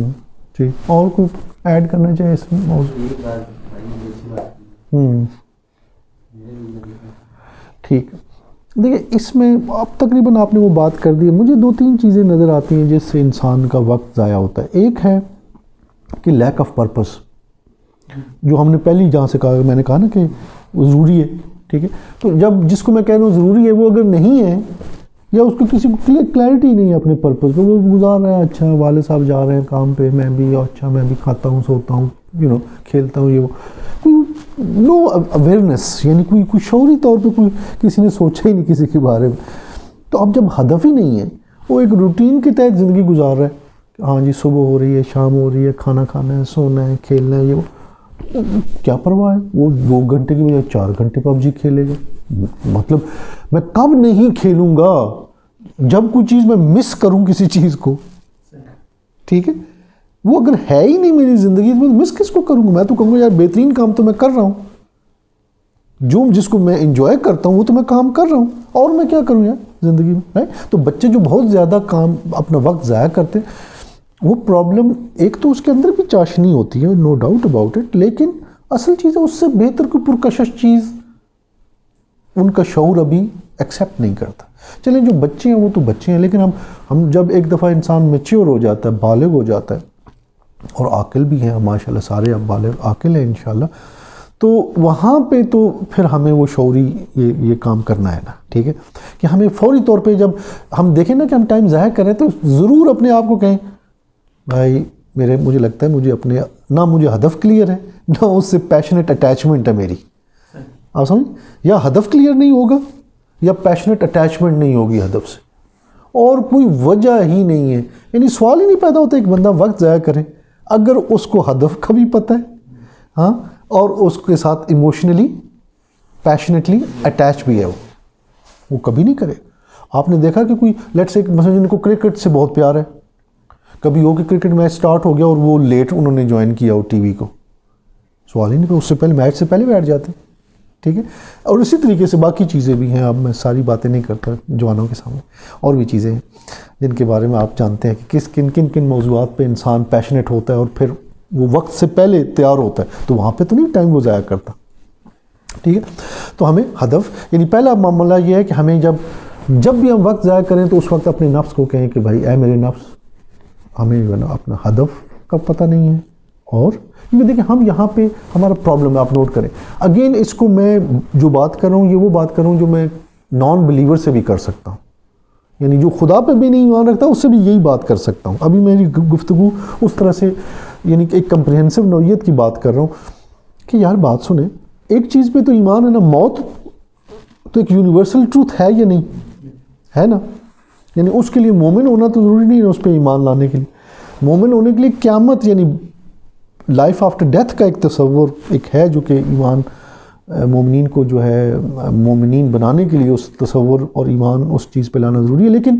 جی اور کوئی ایڈ کرنا چاہیے اس میں؟ ٹھیک ہے. دیکھیے اس میں اب تقریباً آپ نے وہ بات کر دی. مجھے 2-3 چیزیں نظر آتی ہیں جس سے انسان کا وقت ضائع ہوتا ہے. ایک ہے کہ لیک آف پرپس، جو ہم نے پہلی جہاں سے کہا، میں نے کہا نا کہ وہ ضروری ہے. ٹھیک ہے. تو جب جس کو میں کہہ رہا ہوں ضروری ہے، وہ اگر نہیں ہے یا اس کو کسی کو کلیئرٹی نہیں ہے اپنے پرپز پہ، وہ گزار رہا ہے، اچھا والد صاحب جا رہے ہیں کام پہ، میں بھی، اچھا میں بھی کھاتا ہوں، سوتا ہوں، کھیلتا ہوں، یہ وہ، کوئی نو اویئرنیس، یعنی کوئی شعوری طور پہ کوئی کسی نے سوچا ہی نہیں کسی کے بارے میں. تو اب جب ہدف ہی نہیں ہے، وہ ایک روٹین کے تحت زندگی گزار رہا ہے. ہاں جی صبح ہو رہی ہے، شام ہو رہی ہے، کھانا کھانا ہے، سونا ہے، کھیلنا ہے، یہ وہ، کیا پرواہ ہے. وہ 2 گھنٹے کی بجائے 4 گھنٹے PUBG کھیلے گا. مطلب میں کب نہیں کھیلوں گا؟ جب کوئی چیز میں مس کروں کسی چیز کو. ٹھیک ہے. وہ اگر ہے ہی نہیں میری زندگی میں، مس کس کو کروں گا؟ میں تو کہوں گا یار بہترین کام تو میں کر رہا ہوں، جو جس کو میں انجوائے کرتا ہوں وہ تو میں کام کر رہا ہوں، اور میں کیا کروں یار زندگی میں. تو بچے جو بہت زیادہ کام اپنا وقت ضائع کرتے، وہ پرابلم ایک تو اس کے اندر بھی چاشنی ہوتی ہے، نو ڈاؤٹ اباؤٹ اٹ، لیکن اصل چیز ہے اس سے بہتر کوئی پرکشش چیز ان کا شعور ابھی ایکسیپٹ نہیں کرتا. چلیں جو بچے ہیں وہ تو بچے ہیں، لیکن ہم جب ایک دفعہ انسان میچیور ہو جاتا ہے، بالغ ہو جاتا ہے، اور عاقل بھی ہیں ماشاءاللہ، سارے اب بالغ عاقل ہیں انشاءاللہ، تو وہاں پہ تو پھر ہمیں وہ شعوری یہ کام کرنا ہے نا. ٹھیک ہے. کہ ہمیں فوری طور پہ جب ہم دیکھیں نا کہ ہم ٹائم ضائع کریں تو ضرور اپنے آپ کو کہیں بھائی مجھے لگتا ہے مجھے اپنے نہ مجھے ہدف کلیئر ہے، نہ اس سے پیشنیٹ اٹیچمنٹ ہے میری. آپ سمجھ، یا ہدف کلیئر نہیں ہوگا یا پیشنیٹ اٹیچمنٹ نہیں ہوگی ہدف سے، اور کوئی وجہ ہی نہیں ہے. یعنی سوال ہی نہیں پیدا ہوتا ایک بندہ وقت ضائع کرے اگر اس کو ہدف کا بھی پتہ ہے، ہاں، اور اس کے ساتھ ایموشنلی پیشنیٹلی اٹیچ بھی ہے. وہ کبھی نہیں کرے. آپ نے دیکھا کہ کوئی لیٹس سے مثلا جن کو کرکٹ سے بہت پیار ہے، کبھی ہو کہ کرکٹ میچ سٹارٹ ہو گیا اور وہ لیٹ انہوں نے جوائن کیا ہو ٹی وی کو، سوال ہی نہیں کہ اس سے پہلے میچ سے پہلے بیٹھ جاتے. ٹھیک ہے. اور اسی طریقے سے باقی چیزیں بھی ہیں. اب میں ساری باتیں نہیں کرتا جوانوں کے سامنے، اور بھی چیزیں ہیں جن کے بارے میں آپ جانتے ہیں کہ کن موضوعات پہ انسان پیشنیٹ ہوتا ہے اور پھر وہ وقت سے پہلے تیار ہوتا ہے، تو وہاں پہ تو نہیں ٹائم وہ ضائع کرتا. ٹھیک ہے. تو ہمیں ہدف، یعنی پہلا معاملہ یہ ہے کہ ہمیں جب بھی ہم وقت ضائع کریں تو اس وقت اپنے نفس کو کہیں کہ بھائی اے میرے نفس، ہمیں اپنا ہدف کا پتہ نہیں ہے. اور دیکھیں ہم یہاں پہ ہمارا پرابلم ہے، آپ نوٹ کریں اگین، اس کو میں جو بات کر رہا ہوں یہ وہ بات کر رہا ہوں جو میں نان بلیور سے بھی کر سکتا ہوں، یعنی جو خدا پہ بھی نہیں ایمان رکھتا اس سے بھی یہی بات کر سکتا ہوں. ابھی میری گفتگو اس طرح سے یعنی کہ ایک کمپریہنسو نوعیت کی بات کر رہا ہوں کہ یار بات سنیں، ایک چیز پہ تو ایمان ہے نا، موت تو ایک یونیورسل ٹروتھ ہے یا نہیں ہے نا. یعنی اس کے لیے مومن ہونا تو ضروری نہیں ہے اس پہ ایمان لانے کے لیے. مومن ہونے کے لیے قیامت یعنی لائف آفٹر ڈیتھ کا ایک تصور ایک ہے جو کہ ایمان مومنین کو جو ہے مومنین بنانے کے لیے اس تصور اور ایمان اس چیز پہ لانا ضروری ہے. لیکن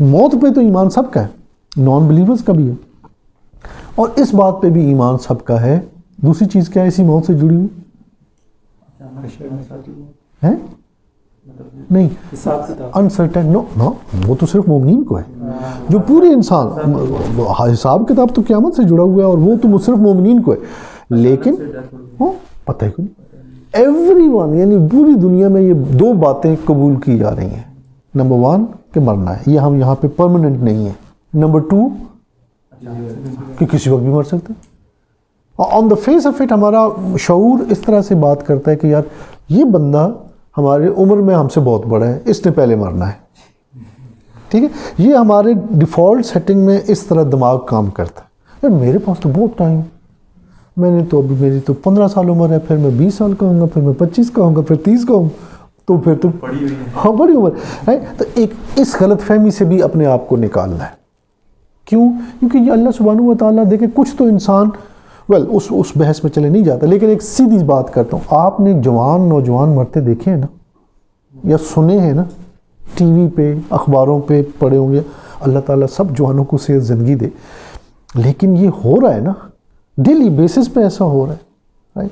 موت پہ تو ایمان سب کا ہے, نان بلیورز کا بھی ہے, اور اس بات پہ بھی ایمان سب کا ہے. دوسری چیز کیا ہے اسی موت سے جڑی ہوئی ہے؟ نہیں, انسرٹن نو وہ تو صرف مومنین کو ہے. جو پورے انسان حساب کتاب تو قیامت سے جڑا ہوا ہے اور وہ تو صرف مومنین کو ہے. لیکن پتہ ہی نہیں ایوری ون یعنی پوری دنیا میں یہ دو باتیں قبول کی جا رہی ہیں. نمبر 1 کہ مرنا ہے, یہ ہم یہاں پہ پرماننٹ نہیں ہے. نمبر 2 کہ کسی وقت بھی مر سکتے ہیں. آن دا فیس آف اٹ ہمارا شعور اس طرح سے بات کرتا ہے کہ یار یہ بندہ ہمارے عمر میں ہم سے بہت بڑا ہے, اس نے پہلے مرنا ہے. ٹھیک ہے, یہ ہمارے ڈیفالٹ سیٹنگ میں اس طرح دماغ کام کرتا ہے. یار میرے پاس تو بہت ٹائم, میں نے تو ابھی میری تو 15 سال عمر ہے, پھر میں 20 سال کا ہوں گا, پھر میں 25 کا ہوں گا, پھر 30 کا ہوں, تو پھر تو ہاں بڑی عمر ہے. تو ایک اس غلط فہمی سے بھی اپنے آپ کو نکالنا ہے. کیوں؟ کیونکہ یہ اللہ سبحانہ و تعالیٰ دیکھیں کچھ تو انسان اس بحث میں چلے نہیں جاتا, لیکن ایک سیدھی بات کرتا ہوں. آپ نے جوان نوجوان مرتے دیکھے ہیں نا, یا سنے ہیں نا, ٹی وی پہ اخباروں پہ پڑھے ہوں گے. اللہ تعالیٰ سب جوانوں کو صحت زندگی دے, لیکن یہ ہو رہا ہے نا ڈیلی بیسس پہ ایسا ہو رہا ہے.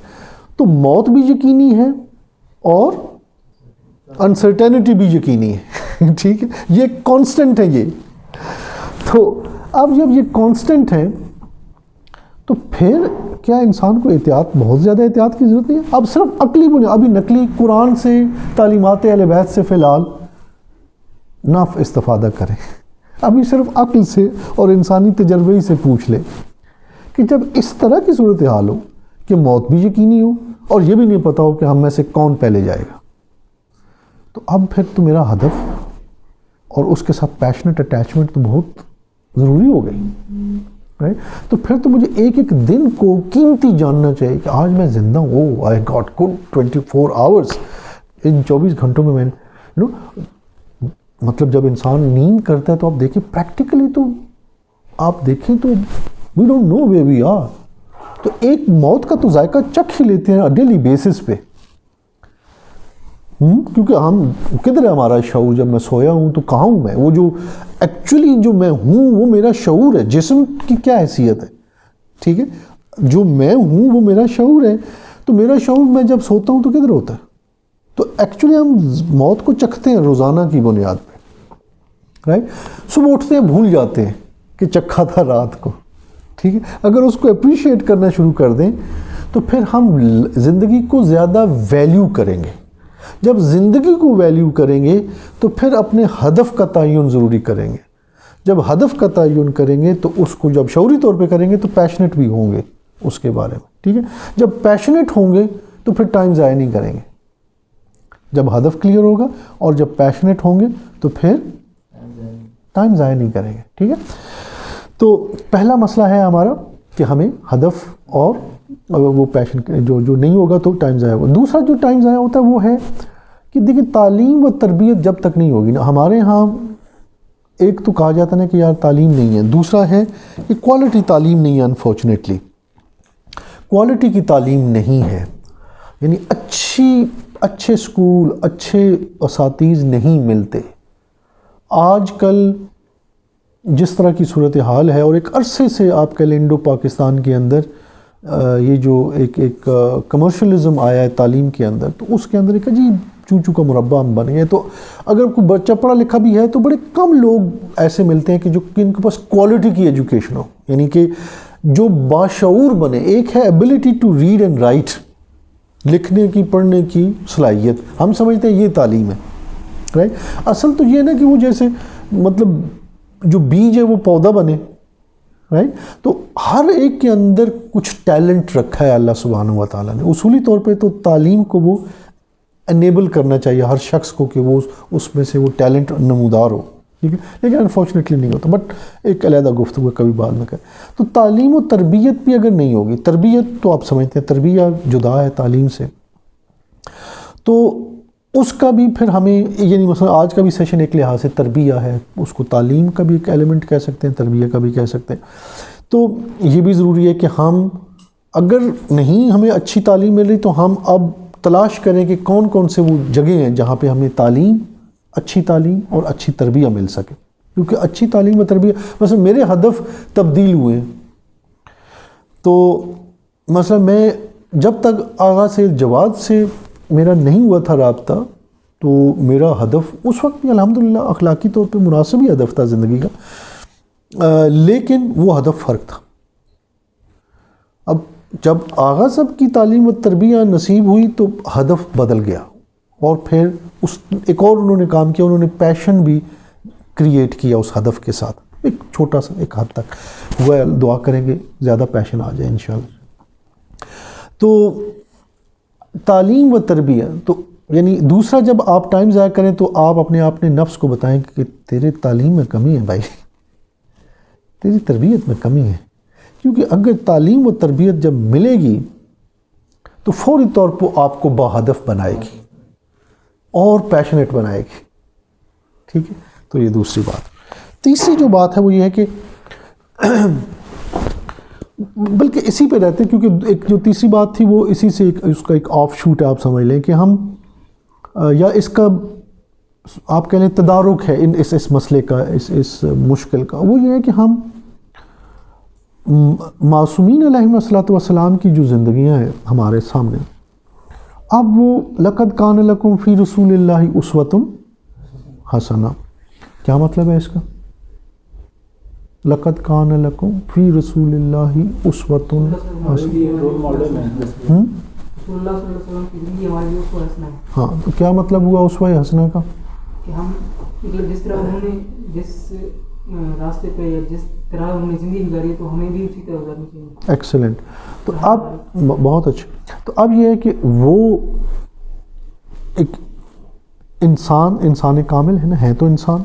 تو موت بھی یقینی ہے اور انسرٹینٹی بھی یقینی ہے. ٹھیک ہے, یہ کانسٹنٹ ہے. یہ تو اب جب یہ کانسٹنٹ ہے تو پھر کیا انسان کو احتیاط, بہت زیادہ احتیاط کی ضرورت نہیں ہے. اب صرف عقلی بنیاد, ابھی نقلی قرآن سے تعلیمات اہل بیت سے فی الحال نہ استفادہ کریں. ابھی صرف عقل سے اور انسانی تجربے سے پوچھ لیں کہ جب اس طرح کی صورتحال ہو کہ موت بھی یقینی ہو اور یہ بھی نہیں پتا ہو کہ ہم میں سے کون پہلے جائے گا, تو اب پھر تو میرا ہدف اور اس کے ساتھ پیشنٹ اٹیچمنٹ تو بہت ضروری ہو گئی. تو پھر تو مجھے ایک ایک دن کو قیمتی جاننا چاہیے کہ آج میں زندہ ہوں. I got good 24 hours. ان 24 گھنٹوں میں میں مطلب جب انسان نیند کرتا ہے تو آپ دیکھیں پریکٹیکلی تو آپ دیکھیں تو we don't know where we are. تو ایک موت کا تو ذائقہ چکھ ہی لیتے ہیں ڈیلی بیسس پہ. کیونکہ ہم کدھر ہے ہمارا شعور؟ جب میں سویا ہوں تو کہاں ہوں میں؟ وہ جو ایکچولی جو میں ہوں وہ میرا شعور ہے. جسم کی کیا حیثیت ہے؟ ٹھیک ہے, جو میں ہوں وہ میرا شعور ہے. تو میرا شعور میں جب سوتا ہوں تو کدھر ہوتا ہے؟ تو ایکچولی ہم موت کو چکھتے ہیں روزانہ کی بنیاد پہ. رائٹ, صبح اٹھتے ہیں بھول جاتے ہیں کہ چکھا تھا رات کو. ٹھیک ہے, اگر اس کو اپریشیٹ کرنا شروع کر دیں تو پھر ہم زندگی کو زیادہ ویلیو کریں گے. جب زندگی کو ویلیو کریں گے تو پھر اپنے ہدف کا تعین ضروری کریں گے. جب ہدف کا تعین کریں گے تو اس کو جب شعوری طور پہ کریں گے تو پیشنیٹ بھی ہوں گے اس کے بارے میں. ٹھیک ہے, جب پیشنیٹ ہوں گے تو پھر ٹائم ضائع نہیں کریں گے. جب ہدف کلیئر ہوگا اور جب پیشنیٹ ہوں گے تو پھر ٹائم ضائع نہیں کریں گے. ٹھیک ہے, تو پہلا مسئلہ ہے ہمارا کہ ہمیں ہدف اور وہ پیشن جو نہیں ہوگا تو ٹائم ضائع ہوگا. دوسرا جو ٹائم ضائع ہوتا ہے وہ ہے کہ دیکھیں تعلیم و تربیت جب تک نہیں ہوگی نا, ہمارے ہاں ایک تو کہا جاتا ہے کہ یار تعلیم نہیں ہے, دوسرا ہے کہ کوالٹی تعلیم نہیں ہے. انفارچونیٹلی کوالٹی کی تعلیم نہیں ہے, یعنی اچھے اسکول اچھے اساتذہ نہیں ملتے. آج کل جس طرح کی صورتحال ہے اور ایک عرصے سے آپ کہہ لیں انڈو پاکستان کے اندر یہ جو ایک کمرشلزم آیا ہے تعلیم کے اندر, تو اس کے اندر ایک عجیب چوچو کا مربع ہم بن گئے. تو اگر کوئی بچہ پڑھا لکھا بھی ہے تو بڑے کم لوگ ایسے ملتے ہیں کہ جو ان کے پاس کوالٹی کی ایجوکیشن ہو, یعنی کہ جو باشعور بنے. ایک ہے ability to read and write, لکھنے کی پڑھنے کی صلاحیت, ہم سمجھتے ہیں یہ تعلیم ہے. رائٹ, اصل تو یہ نا کہ وہ جیسے مطلب جو بیج ہے وہ پودا بنے. رائٹ, تو ہر ایک کے اندر کچھ ٹیلنٹ رکھا ہے اللہ سبحانہ و تعالیٰ نے. اصولی طور پہ تو تعلیم کو وہ انیبل کرنا چاہیے ہر شخص کو کہ وہ اس میں سے وہ ٹیلنٹ نمودار ہو. ٹھیک ہے, لیکن انفارچونیٹلی نہیں ہوتا. بٹ ایک علیحدہ گفتگو کبھی بعد میں کریں. تو تعلیم و تربیت بھی اگر نہیں ہوگی, تربیت تو آپ سمجھتے ہیں تربیت جدا ہے تعلیم سے, تو اس کا بھی پھر ہمیں یعنی مثلا آج کا بھی سیشن ایک لحاظ سے تربیہ ہے، اس کو تعلیم کا بھی ایک ایلیمنٹ کہہ سکتے ہیں، تربیہ کا بھی کہہ سکتے ہیں. تو یہ بھی ضروری ہے کہ ہم اگر نہیں ہمیں اچھی تعلیم مل رہی تو ہم اب تلاش کریں کہ کون کون سے وہ جگہیں ہیں جہاں پہ ہمیں اچھی تعلیم اور اچھی تربیہ مل سکے. کیونکہ اچھی تعلیم و تربیہ مثلا میرے ہدف تبدیل ہوئے ہیں. تو مثلا میں جب تک آغا سے جواد سے میرا نہیں ہوا تھا رابطہ تو میرا ہدف اس وقت بھی الحمدللہ اخلاقی طور پہ مناسب ہی ہدف تھا زندگی کا، لیکن وہ ہدف فرق تھا. اب جب آغا صاحب کی تعلیم و تربیہ نصیب ہوئی تو ہدف بدل گیا، اور پھر ایک اور انہوں نے کام کیا، انہوں نے پیشن بھی کریٹ کیا اس ہدف کے ساتھ، ایک چھوٹا سا ایک حد تک ہوا ہے. دعا کریں گے زیادہ پیشن آ جائے انشاءاللہ. تو تعلیم و تربیہ تو یعنی دوسرا، جب آپ ٹائم ضائع کریں تو آپ اپنے نفس کو بتائیں کہ تیرے تعلیم میں کمی ہے بھائی، تیری تربیت میں کمی ہے. کیونکہ اگر تعلیم و تربیت جب ملے گی تو فوری طور پر آپ کو باہدف بنائے گی اور پیشنیٹ بنائے گی. ٹھیک ہے، تو یہ دوسری بات. تیسری جو بات ہے وہ یہ ہے کہ بلکہ اسی پہ رہتے ہیں، کیونکہ ایک جو تیسری بات تھی وہ اسی سے اس کا ایک آف شوٹ ہے، آپ سمجھ لیں کہ ہم یا اس کا آپ کہہ لیں تدارک ہے اس مسئلے کا، اس مشکل کا. وہ یہ ہے کہ ہم معصومین علیہم الصلوۃ والسلام کی جو زندگیاں ہیں ہمارے سامنے، اب وہ لقد کان لکم فی رسول اللہ اسوۃ حسنہ، کیا مطلب ہے اس کا؟ لقد کان لکم فی رسول اللہ اسوۃ حسنہ. ہاں، تو کیا مطلب ہوا اسوہ حسنہ کا؟ کہ ہم مطلب جس طرح انہوں نے جس راستے پہ یا جس طرح انہوں نے زندگی گزاری تو ہمیں بھی اسی طرح گزارنی چاہیے. ایکسلنٹ. تو اب بہت اچھا. تو اب یہ ہے کہ وہ ایک انسان کامل ہے نا، ہے تو انسان،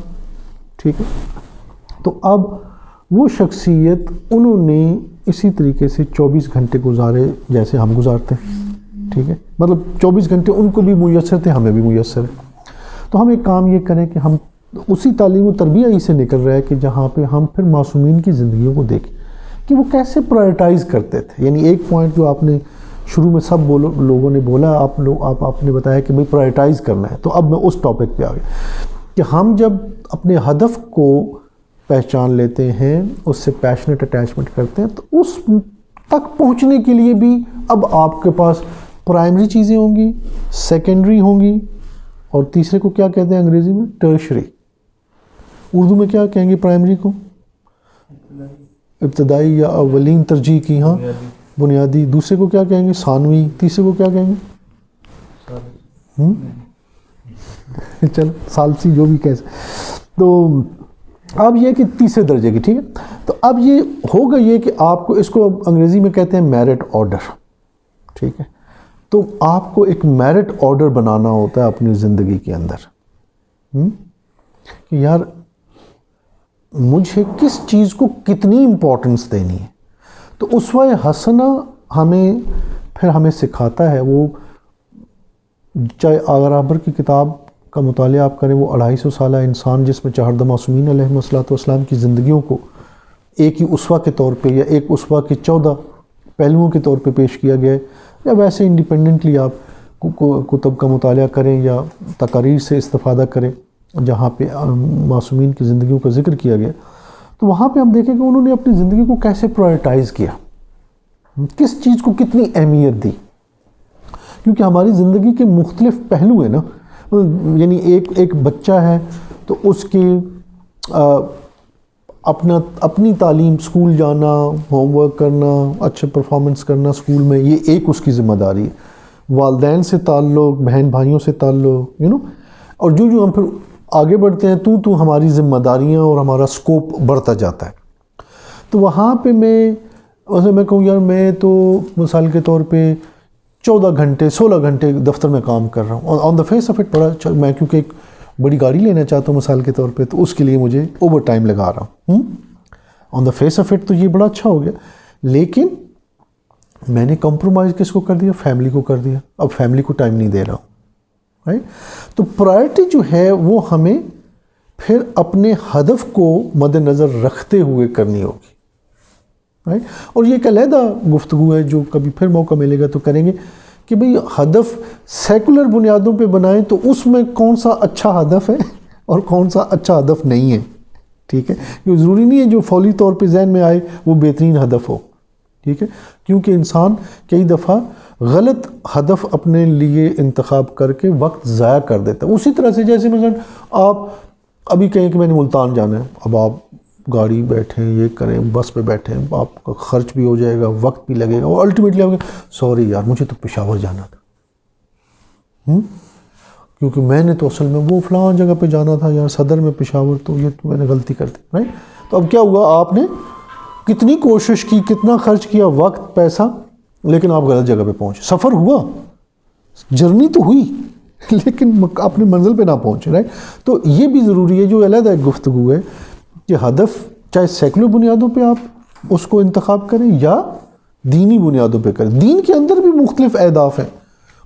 ٹھیک ہے. تو اب وہ شخصیت انہوں نے اسی طریقے سے 24 گھنٹے گزارے جیسے ہم گزارتے ہیں. ٹھیک ہے، مطلب 24 گھنٹے ان کو بھی میسر تھے، ہمیں بھی میسر ہے. تو ہم ایک کام یہ کریں کہ ہم اسی تعلیم و تربیہ ہی سے نکل رہا ہے کہ جہاں پہ ہم پھر معصومین کی زندگیوں کو دیکھیں کہ وہ کیسے پرائرٹائز کرتے تھے. یعنی ایک پوائنٹ جو آپ نے شروع میں سب لوگوں نے بولا، آپ نے بتایا کہ بھئی پرائرٹائز کرنا ہے. تو اب میں اس ٹاپک پہ آ گیا کہ ہم جب اپنے ہدف کو پہچان لیتے ہیں، اس سے پیشنیٹ اٹیچمنٹ کرتے ہیں، تو اس تک پہنچنے کے لیے بھی اب آپ کے پاس پرائمری چیزیں ہوں گی، سیکنڈری ہوں گی، اور تیسرے کو کیا کہتے ہیں انگریزی میں؟ ٹرشری. اردو میں کیا کہیں گے پرائمری کو؟ ابتدائی یا اولین ترجیح کی. ہاں، بنیادی. دوسرے کو کیا کہیں گے؟ ثانوی. تیسرے کو کیا کہیں گے؟ چلو ثالثی، جو بھی کہہ. تو اب یہ کہ تیسرے درجے کی، ٹھیک ہے. تو اب یہ ہوگا یہ کہ آپ کو اس کو انگریزی میں کہتے ہیں میرٹ آرڈر. ٹھیک ہے، تو آپ کو ایک میرٹ آرڈر بنانا ہوتا ہے اپنی زندگی کے اندر کہ یار مجھے کس چیز کو کتنی امپورٹنس دینی ہے. تو اسوہ حسنہ ہمیں سکھاتا ہے. وہ چاہے آغرابر کی کتاب کا مطالعہ آپ کریں، وہ 250 سالہ انسان جس میں چہاردہ معصومین علیہم السلام کی زندگیوں کو ایک ہی اسوہ کے طور پہ یا ایک اسوہ کے 14 پہلوؤں کے طور پہ پیش کیا گیا ہے، یا ویسے انڈیپینڈنٹلی آپ کتب کا مطالعہ کریں یا تقاریر سے استفادہ کریں جہاں پہ معصومین کی زندگیوں کا ذکر کیا گیا، تو وہاں پہ ہم دیکھیں کہ انہوں نے اپنی زندگی کو کیسے پرائرٹائز کیا، کس چیز کو کتنی اہمیت دی. کیونکہ ہماری زندگی کے مختلف پہلو ہیں نا. یعنی ایک بچہ ہے تو اس کی اپنی تعلیم، اسکول جانا، ہوم ورک کرنا، اچھے پرفارمنس کرنا اسکول میں، یہ ایک اس کی ذمہ داری ہے. والدین سے تعلق، بہن بھائیوں سے تعلق، اور جو ہم پھر آگے بڑھتے ہیں تو ہماری ذمہ داریاں اور ہمارا سکوپ بڑھتا جاتا ہے. تو وہاں پہ میں کہوں یار میں تو مثال کے طور پہ 14 گھنٹے 16 گھنٹے دفتر میں کام کر رہا ہوں. آن دا فیس آف اٹ بڑا اچھا، میں کیونکہ ایک بڑی گاڑی لینا چاہتا ہوں مثال کے طور پہ، تو اس کے لیے مجھے اوور ٹائم لگا رہا ہوں. آن دا فیس آف اٹ تو یہ بڑا اچھا ہو گیا، لیکن میں نے کمپرومائز کس کو کر دیا؟ فیملی کو کر دیا. اب فیملی کو ٹائم نہیں دے رہا ہوں. رائٹ. تو پرائرٹی جو ہے وہ ہمیں پھر اپنے ہدف کو مد نظر رکھتے ہوئے کرنی ہوگی. رائٹ. اور یہ ایک علیحدہ گفتگو ہے جو کبھی پھر موقع ملے گا تو کریں گے کہ بھئی ہدف سیکولر بنیادوں پہ بنائیں تو اس میں کون سا اچھا ہدف ہے اور کون سا اچھا ہدف نہیں ہے. ٹھیک ہے. یہ ضروری نہیں ہے جو فوری طور پہ ذہن میں آئے وہ بہترین ہدف ہو. ٹھیک ہے. کیونکہ انسان کئی دفعہ غلط ہدف اپنے لیے انتخاب کر کے وقت ضائع کر دیتا ہے. اسی طرح سے جیسے مثلا آپ ابھی کہیں کہ میں نے ملتان جانا ہے, اب آپ گاڑی بیٹھیں, یہ کریں, بس پہ بیٹھیں, آپ کا خرچ بھی ہو جائے گا, وقت بھی لگے گا, اور الٹیمیٹلی آپ سوری یار مجھے تو پشاور جانا تھا, کیونکہ میں نے تو اصل میں وہ فلاں جگہ پہ جانا تھا یار, صدر میں پشاور, تو یہ تو میں نے غلطی کر دی. رائٹ. تو اب کیا ہوا, آپ نے کتنی کوشش کی, کتنا خرچ کیا, وقت, پیسہ, لیکن آپ غلط جگہ پہ پہنچے. سفر ہوا, جرنی تو ہوئی, لیکن اپنی منزل پہ نہ پہنچے. رائٹ. تو یہ بھی ضروری ہے, جو علیحدہ ایک گفتگو ہے کہ ہدف چاہے سیکولر بنیادوں پہ آپ اس کو انتخاب کریں یا دینی بنیادوں پہ کریں. دین کے اندر بھی مختلف اہداف ہیں.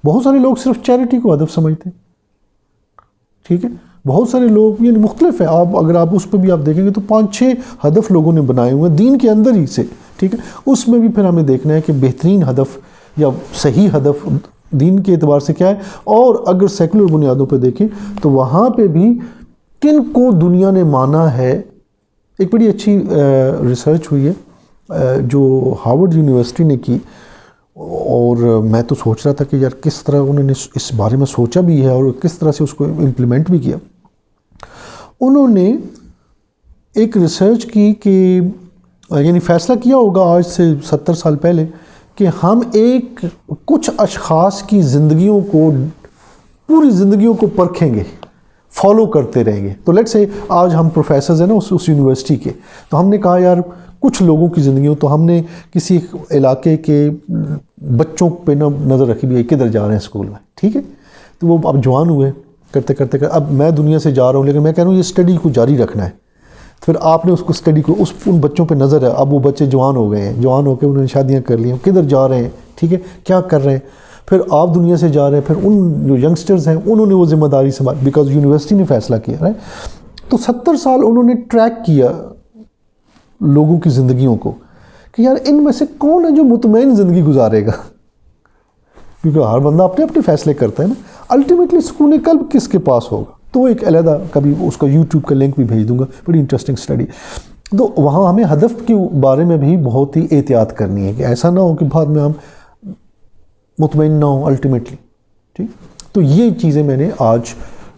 بہت سارے لوگ صرف چیریٹی کو ہدف سمجھتے ہیں. ٹھیک ہے. بہت سارے لوگ یعنی مختلف ہیں, آپ اگر آپ اس پہ بھی آپ دیکھیں گے تو 5-6 ہدف لوگوں نے بنائے ہوئے ہیں دین کے اندر ہی سے. ٹھیک ہے. اس میں بھی پھر ہمیں دیکھنا ہے کہ بہترین ہدف یا صحیح ہدف دین کے اعتبار سے کیا ہے, اور اگر سیکولر بنیادوں پہ دیکھیں تو وہاں پہ بھی کن کو دنیا نے مانا ہے. ایک بڑی اچھی ریسرچ ہوئی ہے جو ہارورڈ یونیورسٹی نے کی, اور میں تو سوچ رہا تھا کہ یار کس طرح انہوں نے اس بارے میں سوچا بھی ہے اور کس طرح سے اس کو امپلیمنٹ بھی کیا. انہوں نے ایک ریسرچ کی کہ یعنی فیصلہ کیا ہوگا آج سے 70 سال پہلے کہ ہم کچھ اشخاص کی زندگیوں کو, پوری زندگیوں کو پرکھیں گے, فالو کرتے رہیں گے. تو لیٹ سے آج ہم پروفیسرز ہیں نا اس یونیورسٹی کے, تو ہم نے کہا یار کچھ لوگوں کی زندگیوں, تو ہم نے کسی علاقے کے بچوں پہ نظر رکھی بھی ہے کدھر جا رہے ہیں اسکول میں. ٹھیک ہے. تو وہ اب جوان ہوئے, کرتے کرتے اب میں دنیا سے جا رہا ہوں, لیکن میں کہہ رہا ہوں یہ اسٹڈی کو جاری رکھنا ہے. پھر آپ نے اس کو اسٹڈی کو ان بچوں پہ نظر ہے. اب وہ بچے جوان ہو گئے ہیں, جوان ہو کے انہوں نے شادیاں کر لی ہیں, کدھر جا رہے ہیں, ٹھیک ہے, کیا کر رہے ہیں. پھر آپ دنیا سے جا رہے ہیں, پھر ان جو ینگسٹرز ہیں انہوں نے وہ ذمہ داری سنبھالی بیکاز یونیورسٹی نے فیصلہ کیا ہے. تو 70 سال انہوں نے ٹریک کیا لوگوں کی زندگیوں کو کہ یار ان میں سے کون ہے جو مطمئن زندگی گزارے گا, کیونکہ ہر بندہ اپنے اپنے فیصلے کرتا ہے نا. الٹیمیٹلی سکون قلب کس کے پاس ہوگا. تو ایک علیحدہ کبھی اس کا یوٹیوب کا لنک بھی بھیج دوں گا, بڑی انٹرسٹنگ اسٹڈی. تو وہاں ہمیں ہدف کے بارے میں بھی بہت ہی احتیاط کرنی ہے کہ ایسا نہ ہو کہ بعد میں ہم مطمئن نہ ہوں الٹیمیٹلی. ٹھیک. تو یہ چیزیں میں نے آج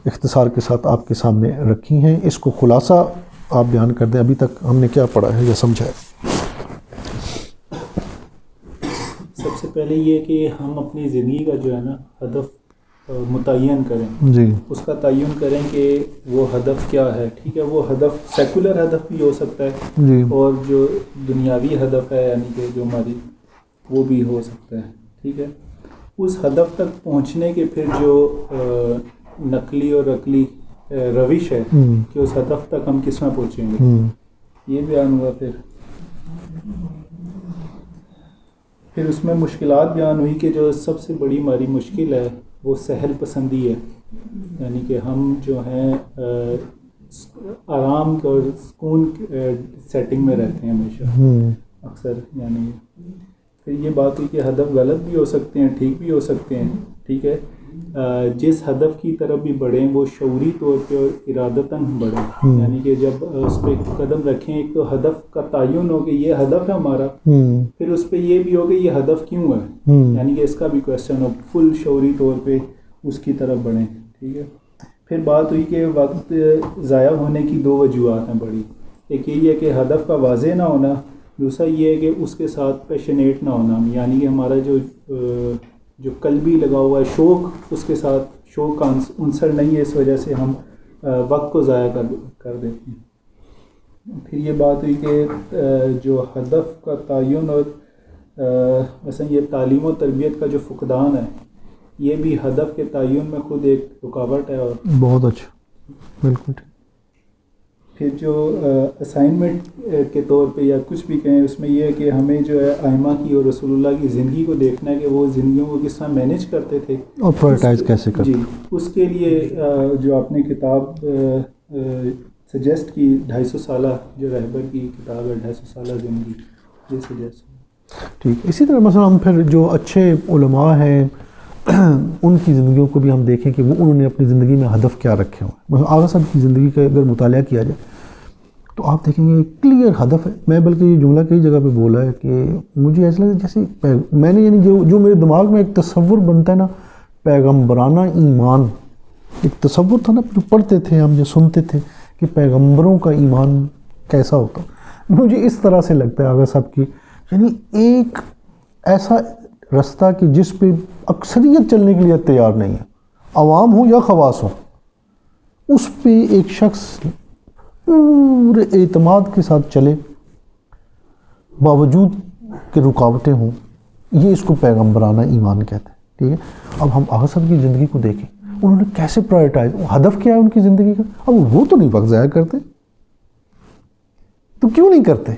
اختصار کے ساتھ آپ کے سامنے رکھی ہیں. اس کو خلاصہ آپ بیان کر دیں, ابھی تک ہم نے کیا پڑھا ہے یا سمجھا ہے. سب سے پہلے یہ کہ ہم اپنی زندگی کا جو ہے نا ہدف متعین کریں. جی. اس کا تعین کریں کہ وہ ہدف کیا ہے. ٹھیک ہے. وہ ہدف سیکولر ہدف بھی ہو سکتا ہے جی. اور جو دنیاوی ہدف ہے یعنی کہ جو ہماری وہ بھی ہو سکتا ہے. ٹھیک ہے. اس ہدف تک پہنچنے کے پھر جو نقلی اور عقلی روش ہے کہ اس ہدف تک ہم کس طرح پہنچیں گے, یہ بیان ہوا. پھر اس میں مشکلات بیان ہوئی کہ جو سب سے بڑی ہماری مشکل ہے وہ سہل پسندی ہے, یعنی کہ ہم جو ہیں آرام اور سکون سیٹنگ میں رہتے ہیں ہمیشہ اکثر. یعنی پھر یہ بات ہوئی کہ ہدف غلط بھی ہو سکتے ہیں, ٹھیک بھی ہو سکتے ہیں. ٹھیک ہے. جس ہدف کی طرف بھی بڑھیں وہ شعوری طور پہ اور ارادتاً بڑھیں. یعنی کہ جب اس پہ قدم رکھیں, ایک تو ہدف کا تعین ہو کہ یہ ہدف ہے ہمارا, پھر اس پہ یہ بھی ہو کہ یہ ہدف کیوں ہے, یعنی کہ اس کا بھی کویسچن ہو, فل شعوری طور پہ اس کی طرف بڑھیں. ٹھیک ہے. پھر بات ہوئی کہ وقت ضائع ہونے کی 2 وجوہات ہیں بڑی. ایک یہی ہے کہ ہدف کا واضح نہ ہونا, دوسرا یہ ہے کہ اس کے ساتھ پیشنیٹ نہ ہونا, یعنی کہ ہمارا جو قلبی لگا ہوا ہے شوق, اس کے ساتھ شوق کا عنصر نہیں ہے, اس وجہ سے ہم وقت کو ضائع کر دیتے ہیں. پھر یہ بات ہوئی کہ جو ہدف کا تعین اور مثلا یہ تعلیم و تربیت کا جو فقدان ہے یہ بھی ہدف کے تعین میں خود ایک رکاوٹ ہے. اور بہت اچھا, بالکل. کہ جو اسائنمنٹ کے طور پہ یا کچھ بھی کہیں اس میں یہ ہے کہ ہمیں جو ہے ائمہ کی اور رسول اللہ کی زندگی کو دیکھنا ہے کہ وہ زندگیوں کو کس طرح مینیج کرتے تھے اور پرائرٹائز کیسے کرتے. جی اس کے لیے جو آپ نے کتاب سجیسٹ کی 250 سالہ جو رہبر کی کتاب ہے 250 سالہ زندگی یہ سجیسٹ. ٹھیک. اسی طرح مثلا ہم پھر جو اچھے علماء ہیں ان کی زندگیوں کو بھی ہم دیکھیں کہ وہ انہوں نے اپنی زندگی میں ہدف کیا رکھے ہوئے ہیں. مثلا آغا صاحب کی زندگی کا اگر مطالعہ کیا جائے تو آپ دیکھیں گے ایک کلیئر ہدف ہے. میں بلکہ یہ جملہ کئی جگہ پہ بولا ہے کہ مجھے ایسا لگتا ہے جیسے میں نے یعنی جو میرے دماغ میں ایک تصور بنتا ہے نا پیغمبرانہ ایمان، ایک تصور تھا نا جو پڑھتے تھے ہم جو سنتے تھے کہ پیغمبروں کا ایمان کیسا ہوتا. مجھے اس طرح سے لگتا ہے آغا صاحب کی یعنی ایک ایسا رستہ کہ جس پہ اکثریت چلنے کے لیے تیار نہیں ہے، عوام ہو یا خواص ہو، اس پہ ایک شخص پورے اعتماد کے ساتھ چلے باوجود کہ رکاوٹیں ہوں. یہ اس کو پیغمبرانہ ایمان کہتے ہیں. ٹھیک ہے. اب ہم آغا صاحب کی زندگی کو دیکھیں انہوں نے کیسے پرائرٹائز، ہدف کیا ہے ان کی زندگی کا. اب وہ تو نہیں وقت ضائع کرتے تو کیوں نہیں کرتے؟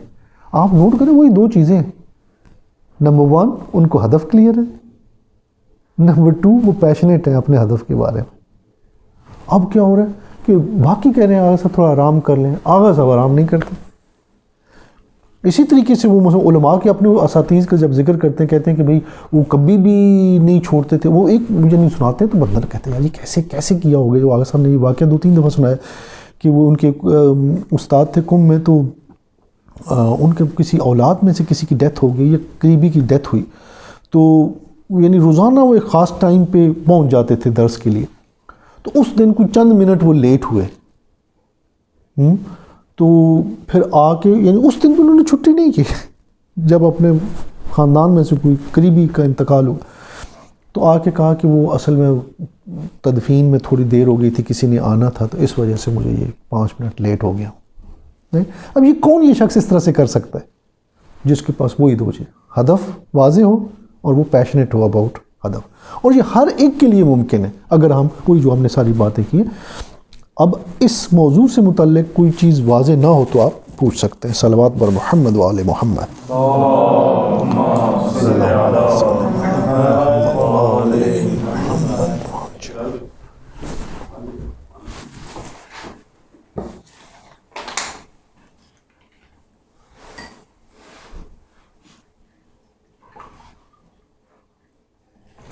آپ نوٹ کریں وہی دو چیزیں ہیں. نمبر 1 ان کو ہدف کلیئر ہے، نمبر 2 وہ پیشنیٹ ہیں اپنے ہدف کے بارے میں. اب کیا ہو رہا ہے کہ باقی کہہ رہے ہیں آغا صاحب تھوڑا آرام کر لیں، آغا صاحب آرام نہیں کرتے. اسی طریقے سے وہ مثلا علماء کے اپنے اساتذہ کا جب ذکر کرتے ہیں کہتے ہیں کہ بھئی وہ کبھی بھی نہیں چھوڑتے تھے. وہ ایک مجھے نہیں سناتے تو بندر کہتے ہیں یار یہ کیسے کیا ہوگا. جو آغا صاحب نے یہ واقعہ 2-3 دفعہ سنایا کہ وہ ان کے استاد تھے کم میں، تو ان کے کسی اولاد میں سے کسی کی ڈیتھ ہو گئی یا قریبی کی ڈیتھ ہوئی، تو یعنی روزانہ وہ ایک خاص ٹائم پہ پہنچ جاتے تھے درس کے لیے. تو اس دن کوئی چند منٹ وہ لیٹ ہوئے تو پھر آ کے یعنی اس دن بھی انہوں نے چھٹی نہیں کی. جب اپنے خاندان میں سے کوئی قریبی کا انتقال ہوا تو آ کے کہا کہ وہ اصل میں تدفین میں تھوڑی دیر ہو گئی تھی، کسی نے آنا تھا تو اس وجہ سے مجھے یہ 5 منٹ لیٹ ہو گیا. نہیں اب یہ کون یہ شخص اس طرح سے کر سکتا ہے جس کے پاس وہی 2 چیز، ہدف واضح ہو اور وہ پیشنیٹ ہو اباؤٹ ہدف. اور یہ ہر ایک کے لیے ممکن ہے اگر ہم کوئی جو ہم نے ساری باتیں کی ہیں. اب اس موضوع سے متعلق کوئی چیز واضح نہ ہو تو آپ پوچھ سکتے ہیں. صلوات بر محمد و آل محمد.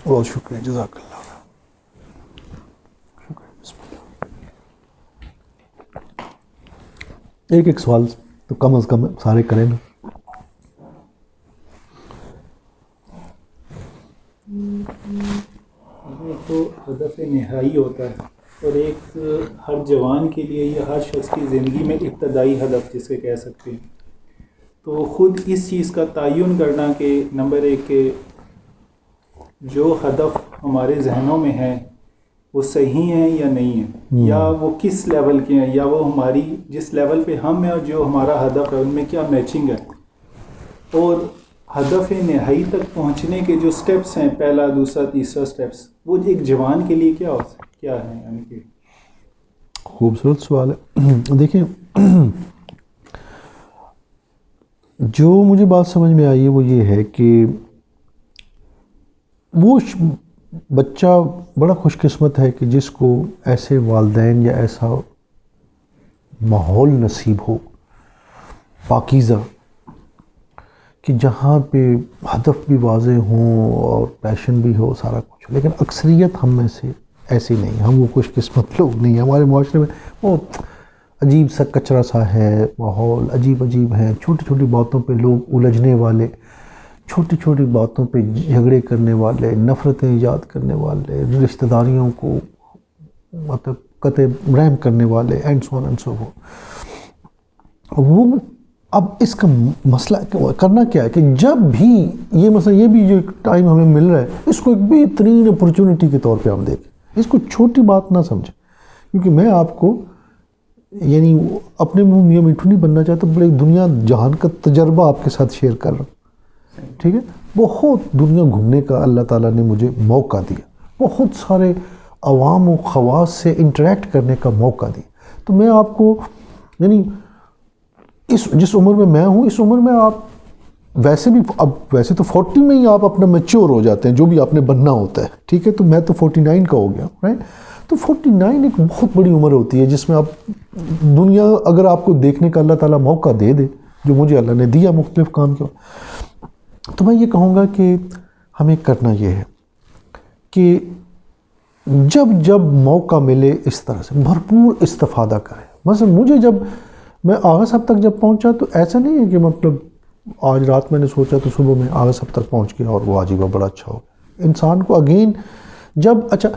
بہت شکریہ، جزاک اللہ. ایک سوال تو کم از کم سارے کریں نا. ایک تو ہدف نہائی ہوتا ہے اور ایک ہر جوان کے لیے یا ہر شخص کی زندگی میں ابتدائی ہدف جسے کہہ سکتے ہیں. تو خود اس چیز کا تعین کرنا کہ نمبر 1 کہ جو ہدف ہمارے ذہنوں میں ہیں وہ صحیح ہیں یا نہیں ہیں، یا وہ کس لیول کے ہیں، یا وہ ہماری جس لیول پہ ہم ہیں اور جو ہمارا ہدف ہے ان میں کیا میچنگ ہے. اور ہدف نہائی تک پہنچنے کے جو سٹیپس ہیں، پہلا، دوسرا، تیسرا سٹیپس، وہ ایک جوان کے لیے کیا ہے؟ یعنی کہ خوبصورت سوال ہے. دیکھیں جو مجھے بات سمجھ میں آئی ہے وہ یہ ہے کہ وہ بچہ بڑا خوش قسمت ہے کہ جس کو ایسے والدین یا ایسا ماحول نصیب ہو پاکیزہ کہ جہاں پہ ہدف بھی واضح ہوں اور پیشن بھی ہو سارا کچھ. لیکن اکثریت ہم میں سے ایسی نہیں، ہم وہ خوش قسمت لوگ نہیں ہیں. ہمارے معاشرے میں بہت عجیب سا کچرا سا ہے، ماحول عجیب ہے. چھوٹی چھوٹی باتوں پہ لوگ الجھنے والے، چھوٹی چھوٹی باتوں پہ جھگڑے کرنے والے، نفرتیں ایجاد کرنے والے، رشتہ داریوں کو مطلب قطع رحم کرنے and so on and so forth. وہ اب اس کا مسئلہ کرنا کیا ہے کہ جب بھی یہ مثلا یہ بھی جو ٹائم ہمیں مل رہا ہے اس کو ایک بہترین اپرچونٹی کے طور پہ ہم دیکھیں. اس کو چھوٹی بات نہ سمجھیں، کیونکہ میں آپ کو یعنی اپنے منہ میاں میٹھو نہیں بننا چاہتا، بڑے دنیا جہان کا تجربہ آپ کے ساتھ شیئر کر رہا ہوں. ٹھیک ہے. بہت دنیا گھومنے کا اللہ تعالیٰ نے مجھے موقع دیا، بہت سارے عوام و خواص سے انٹریکٹ کرنے کا موقع دیا. تو میں آپ کو یعنی جس عمر میں میں ہوں، اس عمر میں آپ ویسے بھی ویسے تو 40 میں ہی آپ اپنا میچور ہو جاتے ہیں جو بھی آپ نے بننا ہوتا ہے، ٹھیک ہے، تو میں تو 49 کا ہو گیا، رائٹ؟ تو 49 ایک بہت بڑی عمر ہوتی ہے جس میں آپ دنیا اگر آپ کو دیکھنے کا اللہ تعالیٰ موقع دے دے، جو مجھے اللہ نے دیا مختلف کام کے، تو میں یہ کہوں گا کہ ہمیں کرنا یہ ہے کہ جب موقع ملے اس طرح سے بھرپور استفادہ کریں. مثلا مجھے جب میں آغا صاحب تک جب پہنچا تو ایسا نہیں ہے کہ مطلب آج رات میں نے سوچا تو صبح میں آغا صاحب تک پہنچ گیا اور وہ عجیبہ بڑا اچھا ہو گیا. انسان کو اگین جب اچھا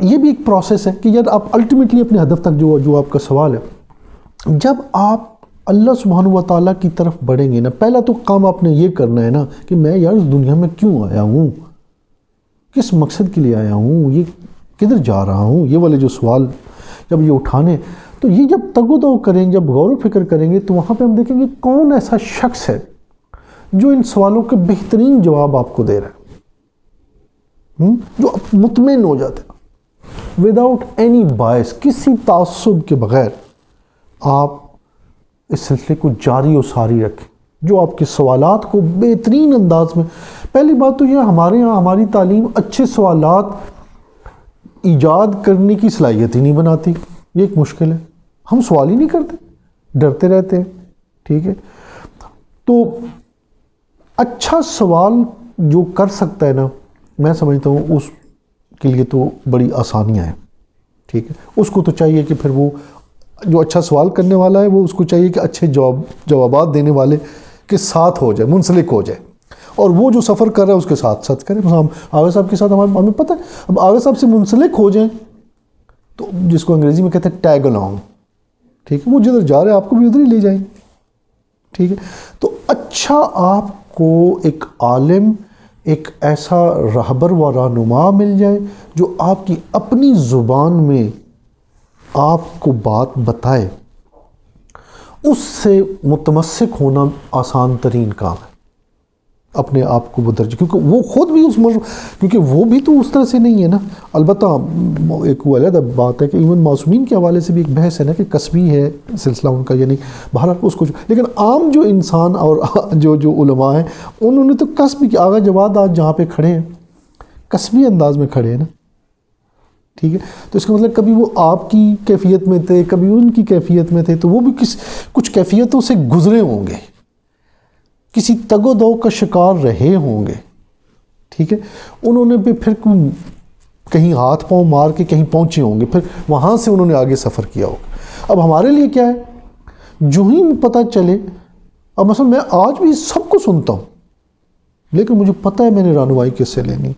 یہ بھی ایک پروسیس ہے کہ جب آپ الٹیمیٹلی اپنے ہدف تک جو آپ کا سوال ہے، جب آپ اللہ سبحانہ و تعالیٰ کی طرف بڑھیں گے نا، پہلا تو کام آپ نے یہ کرنا ہے نا کہ میں یار اس دنیا میں کیوں آیا ہوں، کس مقصد کے لیے آیا ہوں، یہ کدھر جا رہا ہوں، یہ والے جو سوال جب یہ اٹھانے، تو یہ جب تگ و دو کریں، جب غور و فکر کریں گے تو وہاں پہ ہم دیکھیں گے کون ایسا شخص ہے جو ان سوالوں کے بہترین جواب آپ کو دے رہا ہے، جو مطمئن ہو جاتا ہے وداؤٹ اینی باعث، کسی تعصب کے بغیر آپ اس سلسلے کو جاری و ساری رکھیں، جو آپ کے سوالات کو بہترین انداز میں. پہلی بات تو یہ ہمارے ہاں ہماری تعلیم اچھے سوالات ایجاد کرنے کی صلاحیت ہی نہیں بناتی، یہ ایک مشکل ہے. ہم سوال ہی نہیں کرتے، ڈرتے رہتے ہیں، ٹھیک ہے. تو اچھا سوال جو کر سکتا ہے نا، میں سمجھتا ہوں اس کے لیے تو بڑی آسانیاں ہیں، ٹھیک ہے. اس کو تو چاہیے کہ پھر وہ جو اچھا سوال کرنے والا ہے وہ اس کو چاہیے کہ اچھے جوابات دینے والے کے ساتھ ہو جائے، منسلک ہو جائے، اور وہ جو سفر کر رہا ہے اس کے ساتھ ساتھ کریں. ہم آغا صاحب کے ساتھ ہمیں پتہ ہے، اب آغا صاحب سے منسلک ہو جائیں تو جس کو انگریزی میں کہتے ہیں ٹیگ الانگ، ٹھیک ہے، وہ جدھر جا رہے ہیں آپ کو بھی ادھر ہی لے جائیں، ٹھیک ہے. تو اچھا آپ کو ایک عالم، ایک ایسا رہبر و رہنما مل جائے جو آپ کی اپنی زبان میں آپ کو بات بتائے، اس سے متمسک ہونا آسان ترین کام ہے. اپنے آپ کو وہ درجہ، کیونکہ وہ خود بھی کیونکہ وہ بھی تو اس طرح سے نہیں ہے نا. البتہ ایک وہ علیحدہ بات ہے کہ ایون معصومین کے حوالے سے بھی ایک بحث ہے نا کہ کسبی ہے سلسلہ ان کا، یعنی بہرحال اس کو لیکن عام جو انسان اور جو علماء ہیں انہوں نے تو کسب کیا. آغا جواد آج جہاں پہ کھڑے ہیں کسبی انداز میں کھڑے ہیں نا، ٹھیک ہے. تو اس کا مطلب کبھی وہ آپ کی کیفیت میں تھے، کبھی ان کی کیفیت میں تھے، تو وہ بھی کچھ کیفیتوں سے گزرے ہوں گے، کسی تگ و دو کا شکار رہے ہوں گے، ٹھیک ہے. انہوں نے بھی پھر کہیں ہاتھ پاؤں مار کے کہیں پہنچے ہوں گے، پھر وہاں سے انہوں نے آگے سفر کیا ہوگا. اب ہمارے لیے کیا ہے، جو ہی پتہ چلے، اب مثلا میں آج بھی سب کو سنتا ہوں لیکن مجھے پتہ ہے میں نے رہنمائی کس سے لینی.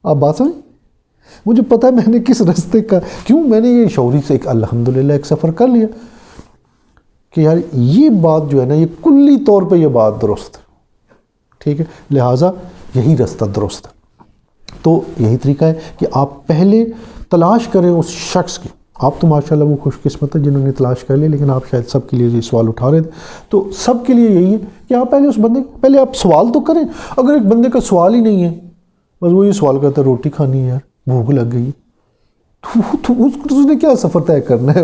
آپ بات سمجھ، مجھے پتہ ہے میں نے کس رستے کا، کیوں میں نے یہ شعوری سے ایک الحمدللہ ایک سفر کر لیا کہ یار یہ بات جو ہے نا، یہ کلی طور پہ یہ بات درست ہے، ٹھیک ہے، لہٰذا یہی رستہ درست ہے. تو یہی طریقہ ہے کہ آپ پہلے تلاش کریں اس شخص کی. آپ تو ماشاءاللہ وہ خوش قسمت ہے جنہوں نے تلاش کر لی، لیکن آپ شاید سب کے لیے یہ سوال اٹھا رہے تھے. تو سب کے لیے یہی ہے کہ آپ پہلے اس بندے پہلے آپ سوال تو کریں. اگر ایک بندے کا سوال ہی نہیں ہے، بس وہ یہ سوال کرتا ہے روٹی کھانی ہے یار، بھوک لگ گئی، تو اس نے کیا سفر طے کرنا ہے؟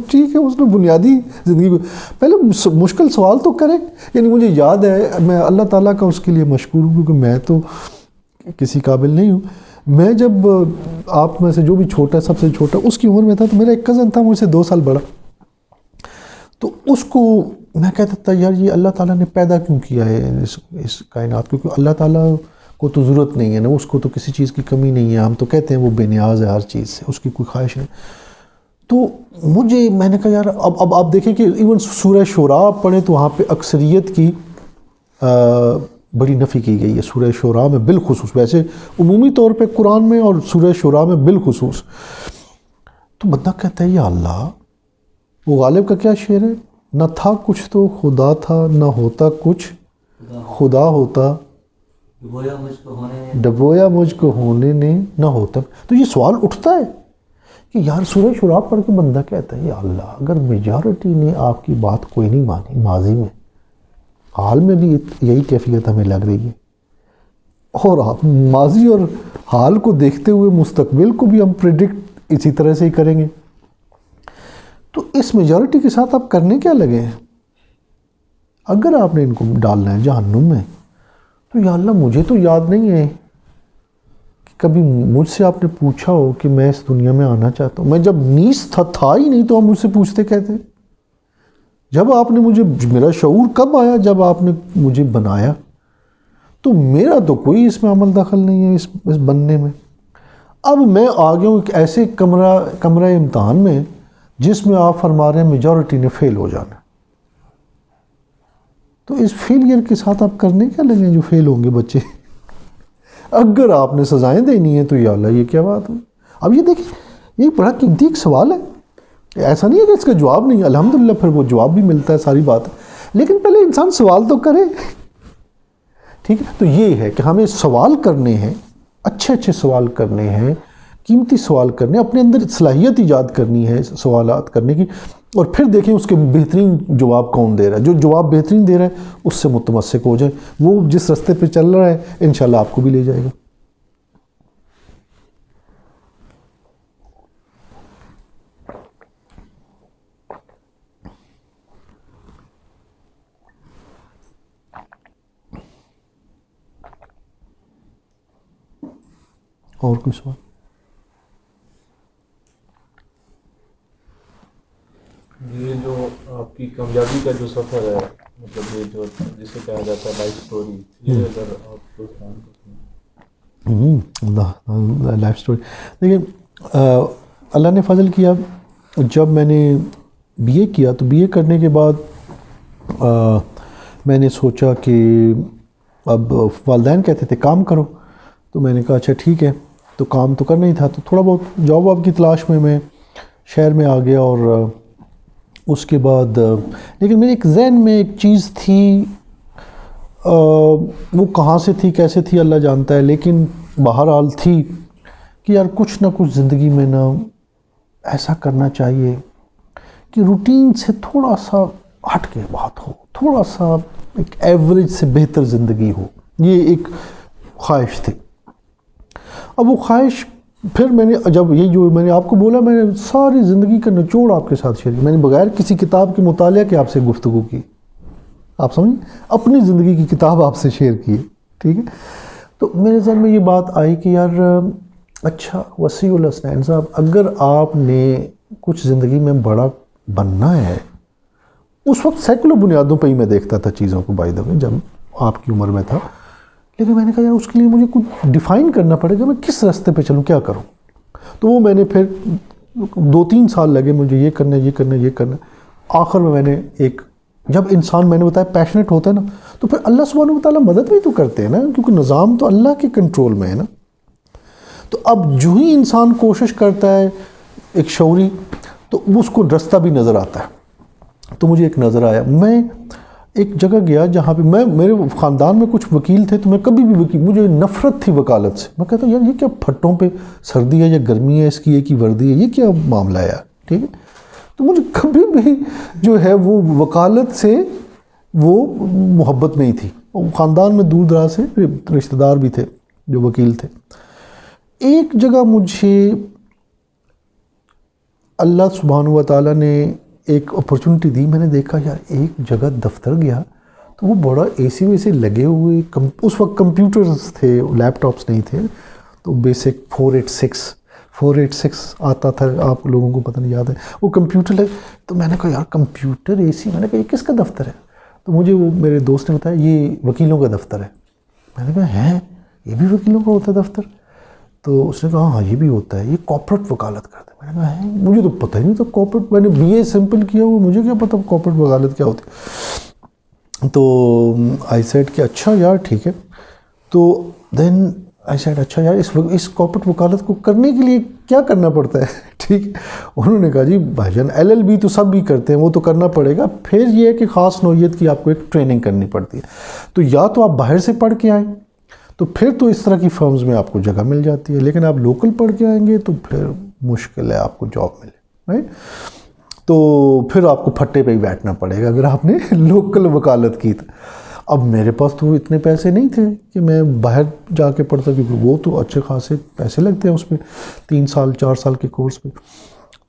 ٹھیک ہے، اس نے بنیادی زندگی کو پہلے مشکل سوال تو کرے. یعنی مجھے یاد ہے، میں اللہ تعالیٰ کا اس کے لیے مشکور ہوں کیونکہ میں تو کسی قابل نہیں ہوں. میں جب آپ میں سے جو بھی چھوٹا ہے، سب سے چھوٹا اس کی عمر میں تھا، تو میرا ایک کزن تھا مجھ سے 2 سال بڑا. تو اس کو میں کہتا تھا یار یہ اللہ تعالیٰ نے پیدا کیوں کیا ہے اس کائنات، کیونکہ اللہ تعالیٰ کو تو ضرورت نہیں ہے نا، اس کو تو کسی چیز کی کمی نہیں ہے. ہم تو کہتے ہیں وہ بے نیاز ہے ہر چیز سے، اس کی کوئی خواہش نہیں. تو میں نے کہا یار اب آپ دیکھیں کہ ایون سورہ شعراء آپ پڑھیں تو وہاں پہ اکثریت کی بڑی نفی کی گئی ہے سورہ شعراء میں بالخصوص، ویسے عمومی طور پہ قرآن میں اور سورہ شعراء میں بالخصوص. تو بندہ کہتا ہے یا اللہ، وہ غالب کا کیا شعر ہے، نہ تھا کچھ تو خدا تھا، نہ ہوتا کچھ خدا ہوتا، ڈبویا مجھ کو ہونے نے نہ ہوتا. تو یہ سوال اٹھتا ہے کہ یار سورہ شعراء پڑھ کے بندہ کہتا ہے یا اللہ، اگر میجارٹی نے آپ کی بات کوئی نہیں مانی ماضی میں، حال میں بھی یہی کیفیت ہمیں لگ رہی ہے، اور آپ ماضی اور حال کو دیکھتے ہوئے مستقبل کو بھی ہم پریڈکٹ اسی طرح سے ہی کریں گے، تو اس میجورٹی کے ساتھ آپ کرنے کیا لگے ہیں؟ اگر آپ نے ان کو ڈالنا ہے جہنم میں تو یا اللہ مجھے تو یاد نہیں ہے کہ کبھی مجھ سے آپ نے پوچھا ہو کہ میں اس دنیا میں آنا چاہتا ہوں. میں جب نیس تھا ہی نہیں تو آپ مجھ سے پوچھتے کہتے. جب آپ نے مجھے، میرا شعور کب آیا؟ جب آپ نے مجھے بنایا. تو میرا تو کوئی اس میں عمل دخل نہیں ہے اس بننے میں. اب میں آ گیا ہوں ایک ایسے کمرہ امتحان میں جس میں آپ فرما رہے ہیں میجورٹی نے فیل ہو جانا. تو اس فیلئر کے ساتھ آپ کرنے کیا لگے جو فیل ہوں گے بچے؟ اگر آپ نے سزائیں دینی ہیں تو یا اللہ یہ کیا بات ہے. اب یہ دیکھیں، یہ بڑا قیمتی ایک سوال ہے. ایسا نہیں ہے کہ اس کا جواب نہیں ہے، الحمدللہ پھر وہ جواب بھی ملتا ہے، ساری بات ہے. لیکن پہلے انسان سوال تو کرے. ٹھیک ہے، تو یہ ہے کہ ہمیں سوال کرنے ہیں، اچھے سوال کرنے ہیں، قیمتی سوال کرنے، اپنے اندر صلاحیت ایجاد کرنی ہے سوالات کرنے کی، اور پھر دیکھیں اس کے بہترین جواب کون دے رہا ہے. جو جواب بہترین دے رہا ہے اس سے متمسک ہو جائیں. وہ جس راستے پہ چل رہا ہے انشاءاللہ آپ کو بھی لے جائے گا. اور کوئی سوال؟ یہ جو آپ کی کامیابی کا جو سفر ہے، مطلب یہ جو جسے کہا جاتا ہے لائف سٹوری، یہ اگر آپ کو لائف سٹوری دیکھیں، اللہ نے فضل کیا. جب میں نے بی اے کیا تو بی اے کرنے کے بعد میں نے سوچا کہ اب والدین کہتے تھے کام کرو، تو میں نے کہا اچھا ٹھیک ہے. تو کام تو کرنا ہی تھا، تو تھوڑا بہت جاب واب کی تلاش میں شہر میں آ گیا. اور اس کے بعد لیکن میرے ایک ذہن میں ایک چیز تھی، وہ کہاں سے تھی کیسے تھی اللہ جانتا ہے، لیکن بہرحال تھی کہ یار کچھ نہ کچھ زندگی میں نا ایسا کرنا چاہیے کہ روٹین سے تھوڑا سا ہٹ کے بات ہو، تھوڑا سا ایک ایوریج سے بہتر زندگی ہو. یہ ایک خواہش تھی. اب وہ خواہش پھر میں نے جب یہ جو میں نے آپ کو بولا، میں نے ساری زندگی کا نچوڑ آپ کے ساتھ شیئر کیا. میں نے بغیر کسی کتاب کے مطالعہ کے آپ سے گفتگو کی. آپ سمجھیں، اپنی زندگی کی کتاب آپ سے شیئر کی. ٹھیک ہے، تو میرے ذہن میں یہ بات آئی کہ یار اچھا وسیع الاسنان صاحب، اگر آپ نے کچھ زندگی میں بڑا بننا ہے، اس وقت سیکولر بنیادوں پہ ہی میں دیکھتا تھا چیزوں کو بائی دا وے جب آپ کی عمر میں تھا، لیکن میں نے کہا یار اس کے لیے مجھے کچھ ڈیفائن کرنا پڑے گا، میں کس راستے پہ چلوں، کیا کروں. تو وہ میں نے پھر 2-3 سال لگے مجھے یہ کرنا. آخر میں نے ایک، جب انسان میں نے بتایا پیشنیٹ ہوتا ہے نا، تو پھر اللہ سبحانہ و تعالیٰ مدد بھی تو کرتے ہیں نا، کیونکہ نظام تو اللہ کے کنٹرول میں ہے نا. تو اب جو ہی انسان کوشش کرتا ہے ایک شعوری، تو اس کو رستہ بھی نظر آتا ہے. تو مجھے ایک نظر آیا، میں ایک جگہ گیا جہاں پہ میرے خاندان میں کچھ وکیل تھے، تو میں کبھی بھی مجھے نفرت تھی وکالت سے. میں کہتا ہوں یار یہ کیا پھٹوں پہ سردی ہے یا گرمی ہے، اس کی ایک ہی وردی ہے، یہ کیا معاملہ ہے یار. ٹھیک ہے، تو مجھے کبھی بھی جو ہے وہ وکالت سے وہ محبت نہیں تھی. خاندان میں دور دراز سے رشتہ دار بھی تھے جو وکیل تھے. ایک جگہ مجھے اللہ سبحانہ و تعالیٰ نے ایک اپرچونٹی دی. میں نے دیکھا یار ایک جگہ دفتر گیا تو وہ بڑا اے سی ویسے لگے ہوئے، اس وقت کمپیوٹرز تھے، لیپ ٹاپس نہیں تھے، تو بیسک 486 آتا تھا، آپ لوگوں کو پتہ نہیں یاد ہے، وہ کمپیوٹر لگے. تو میں نے کہا یار کمپیوٹر اے سی، میں نے کہا یہ کس کا دفتر ہے؟ تو مجھے وہ میرے دوست نے بتایا یہ وکیلوں کا دفتر ہے. میں نے کہا ہیں یہ بھی وکیلوں کا ہوتا ہے دفتر؟ تو اس نے کہا ہاں یہ بھی ہوتا ہے، یہ کارپوریٹ وکالت کرتا ہے. میں نے کہا ہے، مجھے تو پتہ ہی نہیں تھا کارپوریٹ، میں نے بی اے سمپل کیا ہوا، مجھے کیا پتہ کارپوریٹ وکالت کیا ہوتی. تو آئی سیڈ کہ اچھا یار ٹھیک ہے. تو دین آئی سیڈ اچھا یار اس کارپوریٹ وکالت کو کرنے کے لیے کیا کرنا پڑتا ہے؟ ٹھیک ہے، انہوں نے کہا جی بھائی جان LLB تو سب بھی کرتے ہیں، وہ تو کرنا پڑے گا. پھر یہ ہے کہ خاص نوعیت کی آپ کو ایک ٹریننگ کرنی پڑتی ہے. تو یا تو آپ باہر سے پڑھ کے آئیں تو پھر تو اس طرح کی فرمز میں آپ کو جگہ مل جاتی ہے، لیکن آپ لوکل پڑھ کے آئیں گے تو پھر مشکل ہے آپ کو جاب ملے، رائٹ. تو پھر آپ کو پھٹے پہ ہی بیٹھنا پڑے گا اگر آپ نے لوکل وکالت کی. اب میرے پاس تو اتنے پیسے نہیں تھے کہ میں باہر جا کے پڑھتا، کیونکہ وہ تو اچھے خاصے پیسے لگتے ہیں اس پہ، 3 سال 4 سال کے کورس پہ.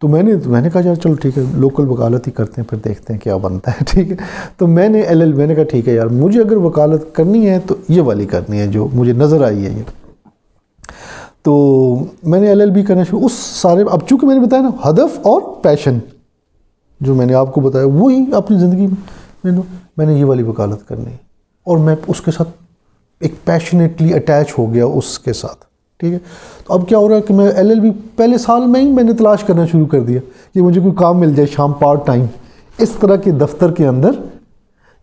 تو میں نے کہا یار چلو ٹھیک ہے لوکل وکالت ہی کرتے ہیں پھر دیکھتے ہیں کیا بنتا ہے, ٹھیک ہے. تو میں نے میں نے کہا ٹھیک ہے یار مجھے اگر وکالت کرنی ہے تو یہ والی کرنی ہے جو مجھے نظر آئی ہے یہ. تو میں نے LLB کرنا شروع اس سارے, اب چونکہ میں نے بتایا نا ہدف اور پیشن جو میں نے آپ کو بتایا وہی اپنی زندگی میں نے یہ والی وکالت کرنی ہے, اور میں اس کے ساتھ ایک پیشنیٹلی اٹیچ ہو گیا اس کے ساتھ, ٹھیک ہے. تو اب کیا ہو رہا ہے کہ میں LLB پہلے سال میں ہی میں نے تلاش کرنا شروع کر دیا کہ مجھے کوئی کام مل جائے شام پارٹ ٹائم اس طرح کے دفتر کے اندر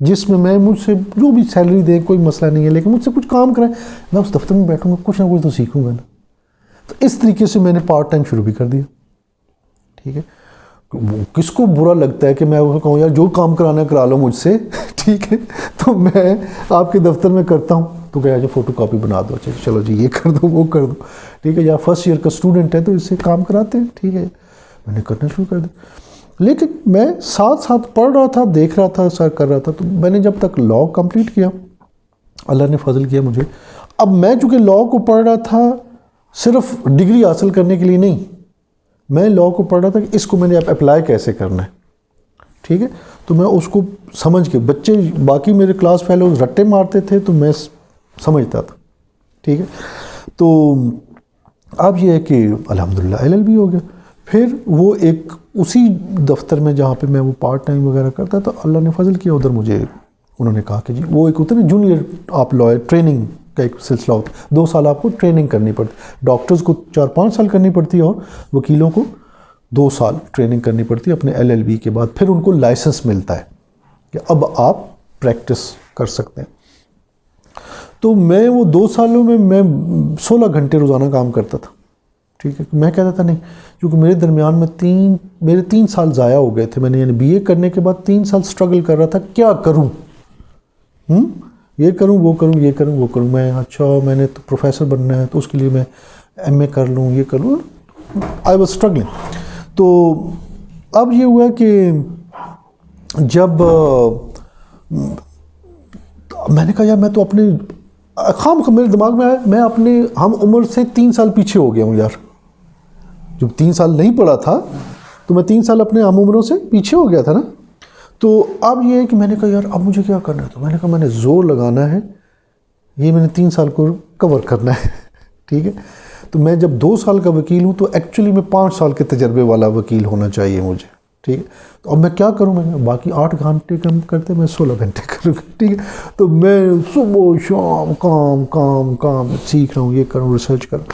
جس میں مجھ سے جو بھی سیلری دے کوئی مسئلہ نہیں ہے, لیکن مجھ سے کچھ کام کرائے, میں اس دفتر میں بیٹھوں گا کچھ نہ کچھ تو سیکھوں گا نا. تو اس طریقے سے میں نے پارٹ ٹائم شروع بھی کر دیا, ٹھیک ہے. کس کو برا لگتا ہے کہ میں کہوں یار جو کام کرانا ہے کرا لو مجھ سے, ٹھیک ہے, تو میں آپ کے دفتر میں کرتا ہوں تو کہا جو فوٹو کاپی بنا دو, اچھا چلو جی یہ کر دو وہ کر دو, ٹھیک ہے. یا فرسٹ ایئر کا اسٹوڈنٹ ہے تو اس سے کام کراتے ہیں, ٹھیک ہے. میں نے کرنا شروع کر دیا, لیکن میں ساتھ ساتھ پڑھ رہا تھا, دیکھ رہا تھا, سر کر رہا تھا. تو میں نے جب تک لاء کمپلیٹ کیا اللہ نے فضل کیا مجھے. اب میں چونکہ لاء کو پڑھ رہا تھا صرف ڈگری حاصل کرنے کے لیے نہیں, میں لاء کو پڑھ رہا تھا کہ اس کو میں نے اپلائی کیسے کرنا ہے, ٹھیک ہے. تو میں اس کو سمجھ کے, بچے باقی میرے کلاس فیلوز رٹے مارتے تھے تو میں سمجھتا تھا, ٹھیک ہے. تو اب یہ ہے کہ الحمدللہ LLB ہو گیا. پھر وہ ایک اسی دفتر میں جہاں پہ میں وہ پارٹ ٹائم وغیرہ کرتا تو اللہ نے فضل کیا ادھر مجھے انہوں نے کہا کہ جی وہ ایک ہوتا ہے نا جونیئر آپ لائر ٹریننگ کا ایک سلسلہ ہوتا ہے, 2 سال آپ کو ٹریننگ کرنی پڑتی, ڈاکٹرز کو 4-5 سال کرنی پڑتی ہے اور وکیلوں کو 2 سال ٹریننگ کرنی پڑتی ہے اپنے LLB کے بعد. پھر ان کو لائسنس ملتا ہے کہ اب آپ پریکٹس کر سکتے ہیں. تو میں وہ 2 سالوں میں 16 گھنٹے روزانہ کام کرتا تھا, ٹھیک ہے. میں کہتا تھا نہیں, کیونکہ میرے درمیان میں میرے 3 سال ضائع ہو گئے تھے. میں نے یعنی BA کرنے کے بعد 3 سال سٹرگل کر رہا تھا کیا کروں, یہ کروں وہ کروں یہ کروں وہ کروں. میں اچھا میں نے تو پروفیسر بننا ہے تو اس کے لیے میں MA کر لوں یہ کر لوں, آئی واز اسٹرگلنگ. تو اب یہ ہوا کہ جب میں نے کہا یار میں تو اپنے میرے دماغ میں آیا میں اپنے ہم عمر سے 3 سال پیچھے ہو گیا ہوں یار. جب 3 سال نہیں پڑھا تھا تو میں 3 سال اپنے ہم عمروں سے پیچھے ہو گیا تھا نا. تو اب یہ ہے کہ میں نے کہا یار اب مجھے کیا کرنا ہے, تو میں نے کہا میں نے زور لگانا ہے, یہ میں نے 3 سال کو کور کرنا ہے, ٹھیک ہے. تو میں جب 2 سال کا وکیل ہوں تو ایکچولی میں 5 سال کے تجربے والا وکیل ہونا چاہیے مجھے, ٹھیک ہے. تو اب میں کیا کروں, میں باقی 8 گھنٹے کم کرتے میں 16 گھنٹے کروں گا, ٹھیک ہے. تو میں صبح شام کام کام کام سیکھ رہا ہوں, یہ کروں ریسرچ کروں.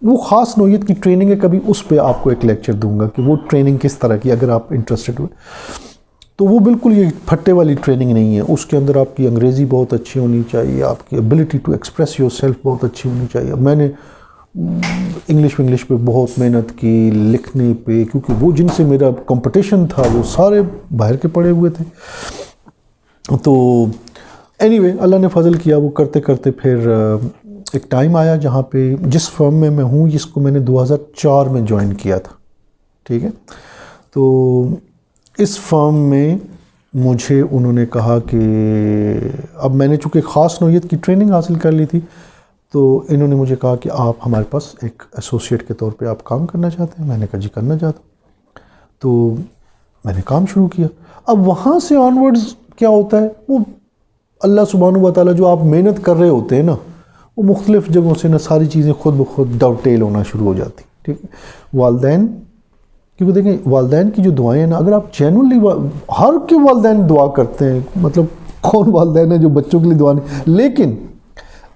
وہ خاص نوعیت کی ٹریننگ ہے, کبھی اس پہ آپ کو ایک لیکچر دوں گا کہ وہ ٹریننگ کس طرح کی اگر آپ انٹرسٹڈ ہوئے. تو وہ بالکل یہ پھٹے والی ٹریننگ نہیں ہے, اس کے اندر آپ کی انگریزی بہت اچھی ہونی چاہیے, آپ کی ability to express yourself بہت اچھی ہونی چاہیے. میں نے انگلش پہ بہت محنت کی لکھنے پہ, کیونکہ وہ جن سے میرا کمپٹیشن تھا وہ سارے باہر کے پڑے ہوئے تھے. تو اینی وے اللہ نے فضل کیا, وہ کرتے کرتے پھر ایک ٹائم آیا جہاں پہ جس فرم میں ہوں جس کو میں نے 2004 میں جوائن کیا تھا, ٹھیک ہے. تو اس فرم میں مجھے انہوں نے کہا کہ اب میں نے چونکہ خاص نوعیت کی ٹریننگ حاصل کر لی تھی تو انہوں نے مجھے کہا کہ آپ ہمارے پاس ایک ایسوسیٹ کے طور پہ آپ کام کرنا چاہتے ہیں. میں نے کہا جی کرنا چاہتا ہوں. تو میں نے کام شروع کیا. اب وہاں سے آنورڈز کیا ہوتا ہے, وہ اللہ سبحانہ و تعالیٰ جو آپ محنت کر رہے ہوتے ہیں نا, وہ مختلف جگہوں سے نا ساری چیزیں خود بخود ڈاؤٹیل ہونا شروع ہو جاتی, ٹھیک ہے. والدین, کیونکہ دیکھیں والدین کی جو دعائیں ہیں نا, اگر آپ جینوئنلی ہر کے والدین دعا کرتے ہیں, مطلب کون والدین ہیں جو بچوں کے لیے دعا نہیں, لیکن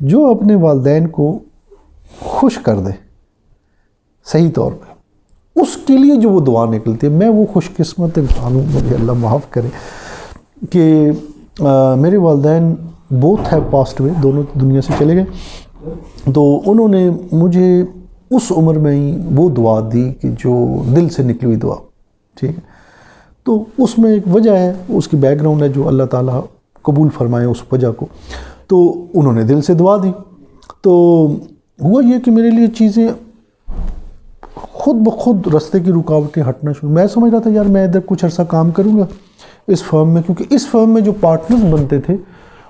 جو اپنے والدین کو خوش کر دے صحیح طور پہ, اس کے لیے جو وہ دعا نکلتی ہے, میں وہ خوش قسمت انسان ہوں, مجھے اللہ معاف کرے کہ میرے والدین بوتھ ہیو پاسڈ ہوئے, دونوں دنیا سے چلے گئے. تو انہوں نے مجھے اس عمر میں ہی وہ دعا دی کہ جو دل سے نکلی ہوئی دعا, ٹھیک ہے. تو اس میں ایک وجہ ہے, اس کی بیک گراؤنڈ ہے جو اللہ تعالیٰ قبول فرمائے اس وجہ کو. تو انہوں نے دل سے دعا دی. تو ہوا یہ کہ میرے لیے چیزیں خود بخود راستے کی رکاوٹیں ہٹنا شروع. میں سمجھ رہا تھا یار میں ادھر کچھ عرصہ کام کروں گا اس فرم میں, کیونکہ اس فرم میں جو پارٹنرز بنتے تھے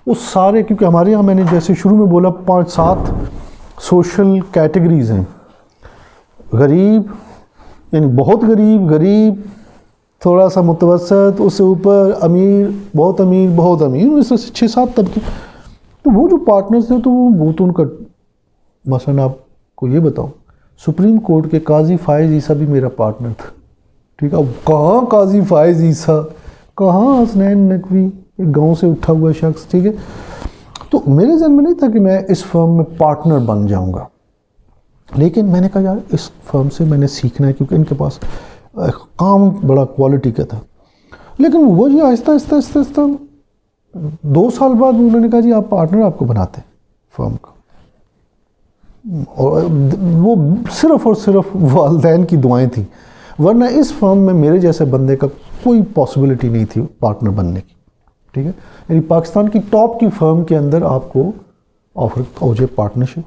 وہ سارے, کیونکہ ہمارے یہاں میں نے جیسے شروع میں بولا 5-7 سوشل کیٹیگریز ہیں, غریب, یعنی بہت غریب تھوڑا سا متوسط، اس سے اوپر امیر بہت امیر، اس سے 6-7 طبقے. تو وہ جو پارٹنرز تھے تو وہ تو ان کا، مثلاً آپ کو یہ بتاؤں، سپریم کورٹ کے قاضی فائز عیسیٰ بھی میرا پارٹنر تھا. ٹھیک ہے، اب کہاں قاضی فائز عیسیٰ، کہاں حسنین نقوی، ایک گاؤں سے اٹھا ہوا شخص. ٹھیک ہے، تو میرے ذہن میں نہیں تھا کہ میں اس فرم میں پارٹنر بن جاؤں گا، لیکن میں نے کہا یار اس فرم سے میں نے سیکھنا ہے، کیونکہ ان کے پاس کام بڑا کوالٹی کا تھا. لیکن وہ جی آہستہ 2 سال بعد انہوں نے کہا جی آپ پارٹنر آپ کو بناتے ہیں فرم کا. اور وہ صرف اور صرف والدین کی دعائیں تھیں، ورنہ اس فرم میں میرے جیسے بندے کا کوئی پاسبلٹی نہیں تھی پارٹنر بننے کی. ٹھیک ہے، یعنی پاکستان کی ٹاپ کی فرم کے اندر آپ کو آفر ہو جائے پارٹنرشپ.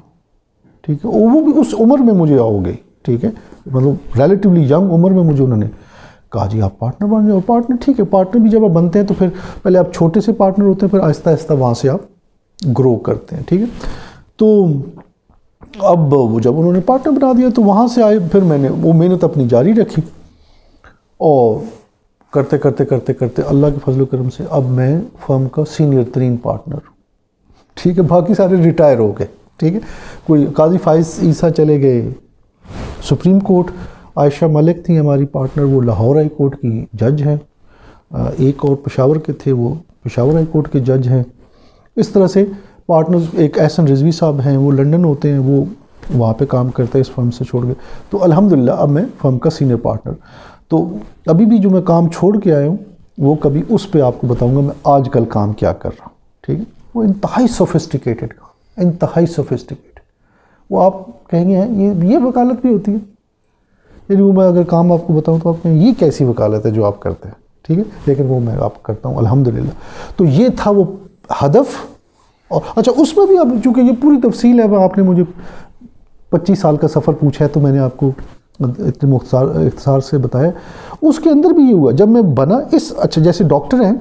ٹھیک ہے، وہ بھی اس عمر میں مجھے ہو گئی. ٹھیک ہے، مطلب ریلیٹیولی ینگ عمر میں مجھے انہوں نے کہا جی آپ پارٹنر بن جاؤ. پارٹنر ٹھیک ہے، پارٹنر بھی جب آپ بنتے ہیں تو پھر پہلے آپ چھوٹے سے پارٹنر ہوتے ہیں، پھر آہستہ وہاں سے آپ گرو کرتے ہیں. ٹھیک ہے، تو اب وہ جب انہوں نے پارٹنر بنا دیا تو وہاں سے آئے، پھر میں نے وہ محنت اپنی جاری رکھی، اور کرتے اللہ کے فضل و کرم سے اب میں فرم کا سینئر ترین پارٹنر ہوں. ٹھیک ہے، باقی سارے ریٹائر ہو گئے. ٹھیک ہے، کوئی قاضی فائز عیسیٰ چلے گئے سپریم کورٹ، عائشہ ملک تھیں ہماری پارٹنر، وہ لاہور ہائی کورٹ کی جج ہیں، ایک اور پشاور کے تھے وہ پشاور ہائی کورٹ کے جج ہیں. اس طرح سے پارٹنرز، ایک احسن رضوی صاحب ہیں وہ لنڈن ہوتے ہیں، وہ وہاں پہ کام کرتے ہیں، اس فرم سے چھوڑ گئے. تو الحمدللہ اب میں فرم کا سینئر پارٹنر. تو ابھی بھی جو میں کام چھوڑ کے آیا ہوں وہ کبھی اس پہ آپ کو بتاؤں گا میں آج کل کام کیا کر رہا ہوں. ٹھیک ہے، وہ انتہائی سوفسٹیکیٹڈ کام، انتہائی سوفسٹیکیٹڈ. وہ آپ کہیں گے یہ وکالت بھی ہوتی ہے، یعنی وہ میں اگر کام آپ کو بتاؤں تو آپ کہیں یہ کیسی وکالت ہے جو آپ کرتے ہیں. ٹھیک ہے، لیکن وہ میں آپ کرتا ہوں الحمدللہ. تو یہ تھا وہ ہدف. اور اچھا اس میں بھی اب چونکہ یہ پوری تفصیل ہے، آپ نے مجھے 25 سال کا سفر پوچھا ہے تو میں نے آپ کو اتنے اختصار سے بتایا. اس کے اندر بھی یہ ہوا جب میں بنا اچھا جیسے ڈاکٹر ہیں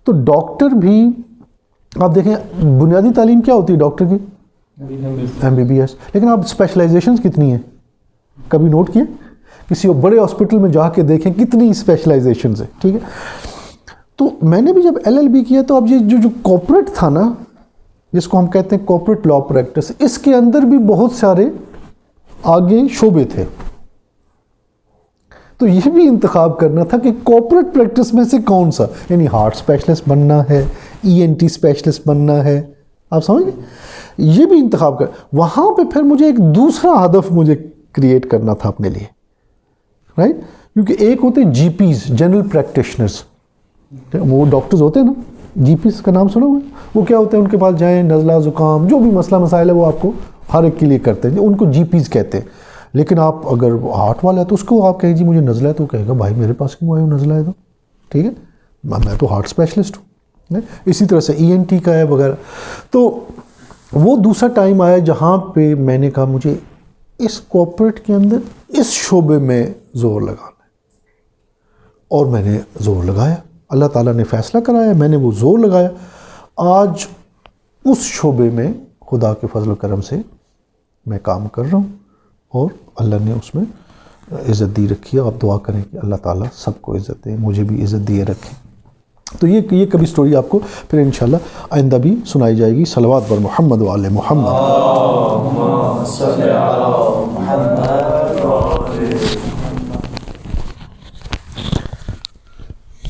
تو ڈاکٹر بھی آپ دیکھیں بنیادی تعلیم کیا ہوتی ہے ڈاکٹر کی؟ MBBS. لیکن آپ اسپیشلائزیشنز کتنی ہیں کبھی نوٹ کیے؟ کسی بڑے ہاسپٹل میں جا کے دیکھیں کتنی اسپیشلائزیشنز ہیں. ٹھیک ہے، تو میں نے بھی جب LLB کیا تو اب یہ جو کارپوریٹ تھا نا، جس کو ہم کہتے ہیں کارپوریٹ لا پریکٹس، اس کے اندر بھی بہت سارے آگے شعبے تھے. تو یہ بھی انتخاب کرنا تھا کہ کارپوریٹ پریکٹس میں سے کون سا، یعنی ہارٹ اسپیشلسٹ بننا ہے، ENT اسپیشلسٹ بننا ہے، آپ سمجھ گئے؟ یہ بھی انتخاب وہاں پہ پھر مجھے ایک دوسرا ہدف مجھے کریٹ کرنا تھا اپنے لیے، رائٹ؟ کیونکہ ایک ہوتے ہیں GPs، جنرل پریکٹیشنرز، وہ ڈاکٹرز ہوتے ہیں نا، GPs کا نام سنا ہوا ہے؟ وہ کیا ہوتے ہیں، ان کے پاس جائیں، نزلہ زکام جو بھی مسئلہ مسائل ہے وہ آپ کو ہر ایک کے لیے کرتے ہیں، ان کو GPs کہتے ہیں. لیکن آپ اگر ہارٹ والا ہے تو اس کو آپ کہیں جی مجھے نزلہ ہے تو کہے گا بھائی میرے پاس کیوں آئے ہو نزلہ ہے تو. ٹھیک ہے، میں تو ہارٹ اسپیشلسٹ ہوں. اسی طرح سے ENT کا ہے وغیرہ. تو وہ دوسرا ٹائم آیا جہاں پہ میں نے کہا مجھے اس کارپوریٹ کے اندر اس شعبے میں زور لگانا ہے، اور میں نے زور لگایا. اللہ تعالیٰ نے فیصلہ کرایا، میں نے وہ زور لگایا. آج اس شعبے میں خدا کے فضل و کرم سے میں کام کر رہا ہوں، اور اللہ نے اس میں عزت دی رکھی ہے. آپ دعا کریں کہ اللہ تعالیٰ سب کو عزت دے، مجھے بھی عزت دیے رکھے. تو یہ کبھی سٹوری آپ کو پھر انشاءاللہ آئندہ بھی سنائی جائے گی. صلوات بر محمد و آل محمد.